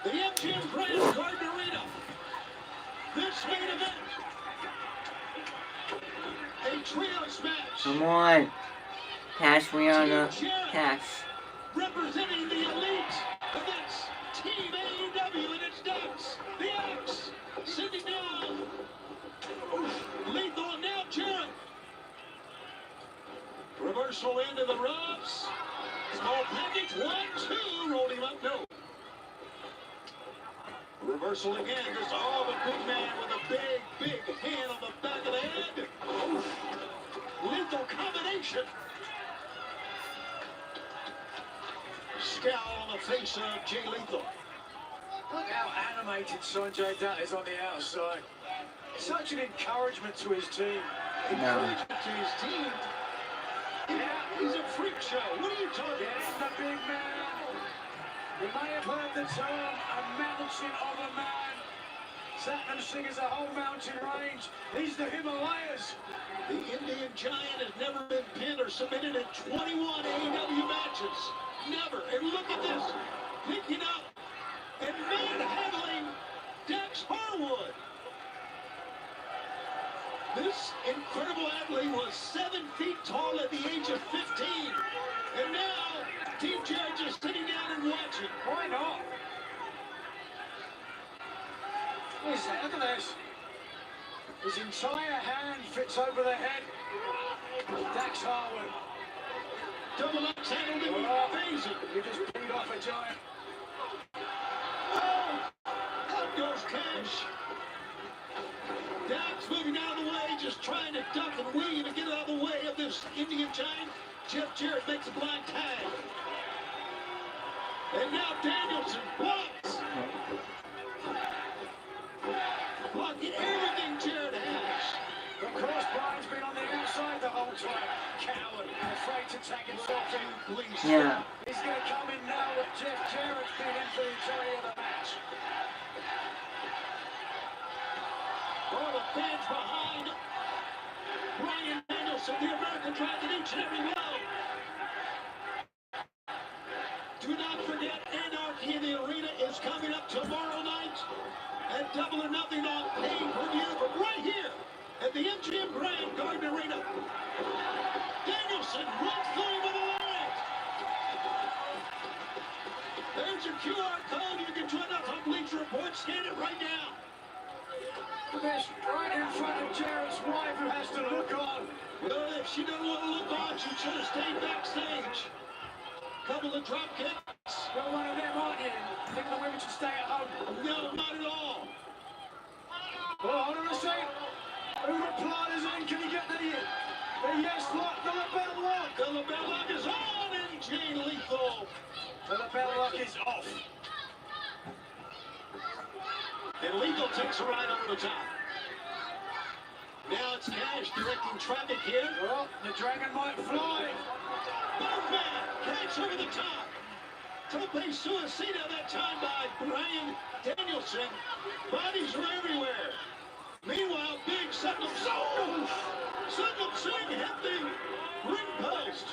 The MGM Grand Garden Arena. This main event. A trios match. Come on. Cash, Rihanna. Cash. Representing the Elite against Team AEW and its Ducks. The X sitting down. Lethal and now Jarrett. Reversal into the ropes. Small package. 1-2. Rolled him up. No. Reversal again. Just the big man with a big hand on the back of the head. Oh. Lethal combination. Scowl on the face of Jay Lethal. Look how animated Sanjay Dutt is on the outside. Such an encouragement to his team. encouragement to his team. Yeah, he's a freak show. What are you talking about? The big man. You may have heard the term a mountain of a man. Satnam Singh is a whole mountain range. He's the Himalayas. The Indian Giant has never been pinned or submitted in 21 AEW matches. Never. And look at this. Picking up and manhandling Dax Harwood. This incredible athlete was 7 feet tall at the age of 15. And now, Team Jarrett just sitting down and watching. Why not? Look at this. His entire hand fits over the head. Dax Harwood. Double X handled it amazing. You just beat off a giant. Oh! Out goes Cash. Dax moving out of the way, just trying to duck and weave and get out of the way of this Indian Giant. Jeff Jarrett makes a blind tag. And now Danielson blocks. Blocking everything Jarrett has. Of course, Brian's been on the outside the whole time. Coward, afraid to tag himself in. Yeah. He's going to come in now with Jeff Jarrett's been in for the entirety of the match. All the fans behind Brian Danielson, the American Dragon, each and every one. Do not forget, Anarchy in the Arena is coming up tomorrow night at Double or Nothing on pay-per-view, but right here at the MGM Grand Garden Arena. Danielson runs through him with a leg. There's your QR code. You can join us on Bleacher Report. Scan it right now. This right in front of Jarrett's wife who has to look on. Well, if she doesn't want to look on, she should have stayed backstage. Couple of drop kicks. You're one of them, aren't you? Think the women should stay at home? No, not at all. Well, hold on a second. Who replied is in? Can he get the yes lock? The lapel lock. The lapel lock is on and Jay Lethal. The lapel lock is off. And Lethal takes a ride over the top. Now it's Cash directing traffic here. Well, the Dragon might fly. Birdman, Cash over the top. Tope Suicida that time by Brian Danielson. Bodies are everywhere. Meanwhile, big Satnam Singh hit the ring post.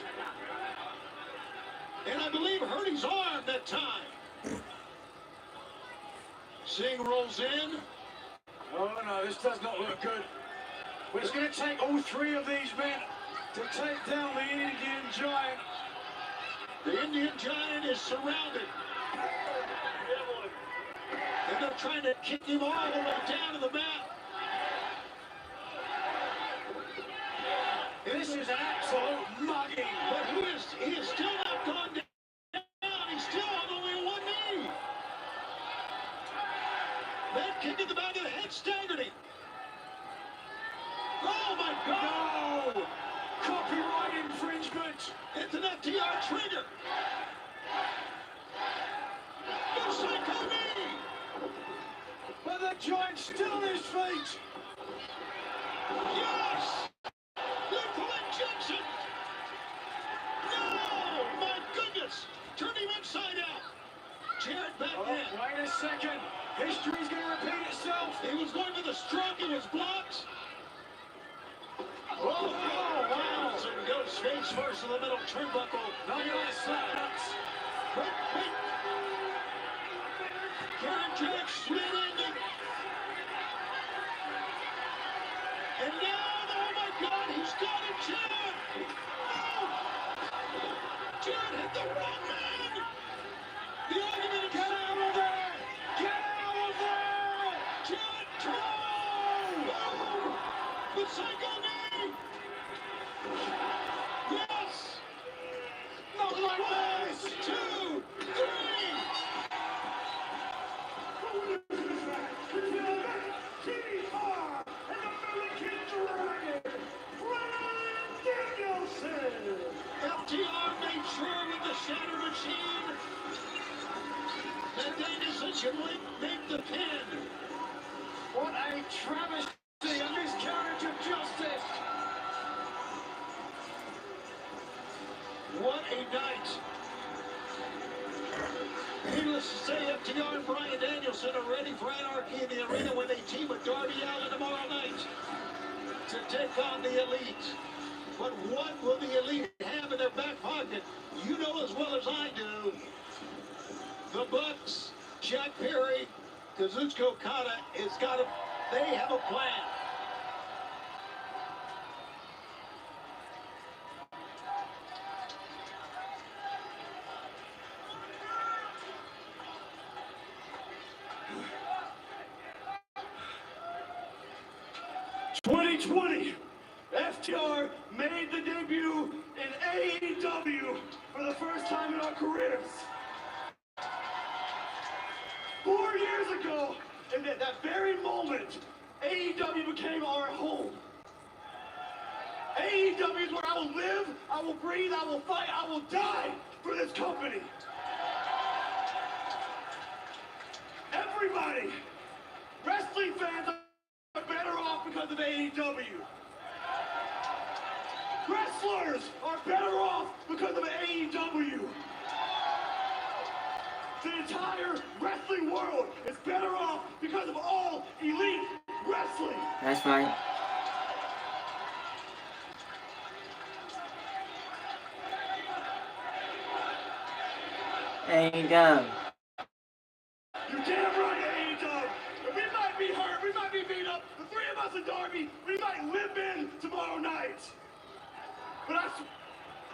And I believe hurt his arm that time. Singh rolls in. Oh no, this does not look good. But it's going to take all three of these men to take down the Indian Giant. The Indian Giant is surrounded. And they're trying to kick him all the way down to the mat. This is an absolute mugging. But he is still not gone down. He's still on only one knee. That kick in the back of the head staggered him. Oh my God! No! Copyright infringement! It's an FTR trigger! No psycho knee! But the Giant's still on his feet! Yes! Lethal injection! No! My goodness! Turn him inside out! Jarrett back in. Wait a second! History's going to repeat itself! He was going for the stroke, it was blocked! Oh, wow! Goes face first in the middle turnbuckle. Not your slaps. Wait. Karen Jack slid in. And now, oh my God, he's got it, Jarrett! Oh! Jarrett hit the wrong man! The argument is get out of there! Get out of there! Jarrett, oh! The psycho knee! Yes! Not like this! 2, 3! FTR made sure with the Shatter Machine that Danielson should make the pin. What a travesty, a miscarriage of justice! Let's say FTR and Bryan Danielson are ready for Anarchy in the Arena when they team with Darby Allin tomorrow night to take on the Elite. But what will the Elite have in their back pocket? You know as well as I do. The Bucks, Jack Perry, Kazuchika Okada they have a plan. FTR made the debut in AEW for the first time in our careers. 4 years ago, and at that very moment, AEW became our home. AEW is where I will live, I will breathe, I will fight, I will die for this company. Everybody, wrestling fans are better off because of AEW. Wrestlers are better off because of AEW. The entire wrestling world is better off because of All Elite Wrestling. That's right. AEW. You damn right, AEW. We might be hurt, we might be beat up. The three of us and Darby, we might limp in tomorrow night. But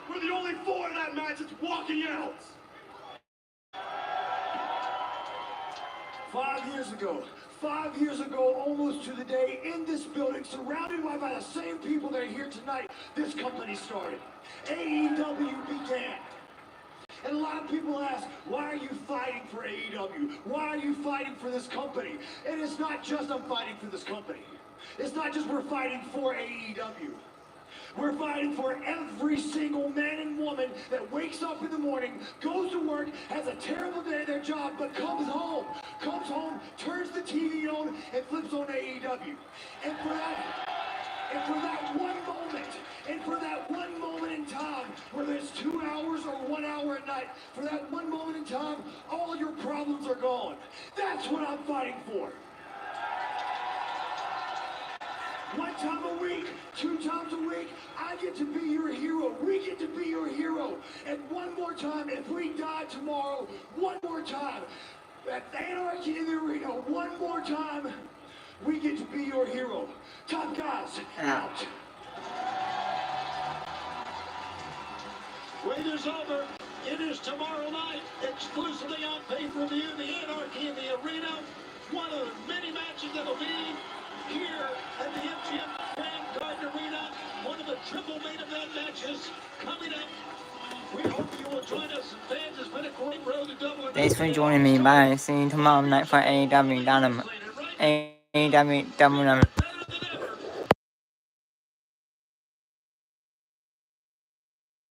we're the only four in that match that's walking out. 5 years ago, almost to the day, in this building, surrounded by the same people that are here tonight, this company started. AEW began. And a lot of people ask, why are you fighting for AEW? Why are you fighting for this company? And it's not just I'm fighting for this company. It's not just we're fighting for AEW. We're fighting for every single man and woman that wakes up in the morning, goes to work, has a terrible day at their job, but comes home, turns the TV on, and flips on AEW. And for that one moment in time, whether it's 2 hours or 1 hour at night, for that one moment in time, all your problems are gone. That's what I'm fighting for. 1 time a week, 2 times a week, I get to be your hero. We get to be your hero. And one more time, if we die tomorrow, one more time, at Anarchy in the Arena, one more time, we get to be your hero. Top guys, out. Wait is over. It is tomorrow night, exclusively on pay-per-view, the Anarchy in the Arena. One of the many matches that'll be here at the MGM Vanguard Arena. One of the triple main event matches coming up. We hope you will join us, fans. It's been a great road to Double. Thanks for joining me. Bye. See you tomorrow night for AEW Dynamite. AEW Double.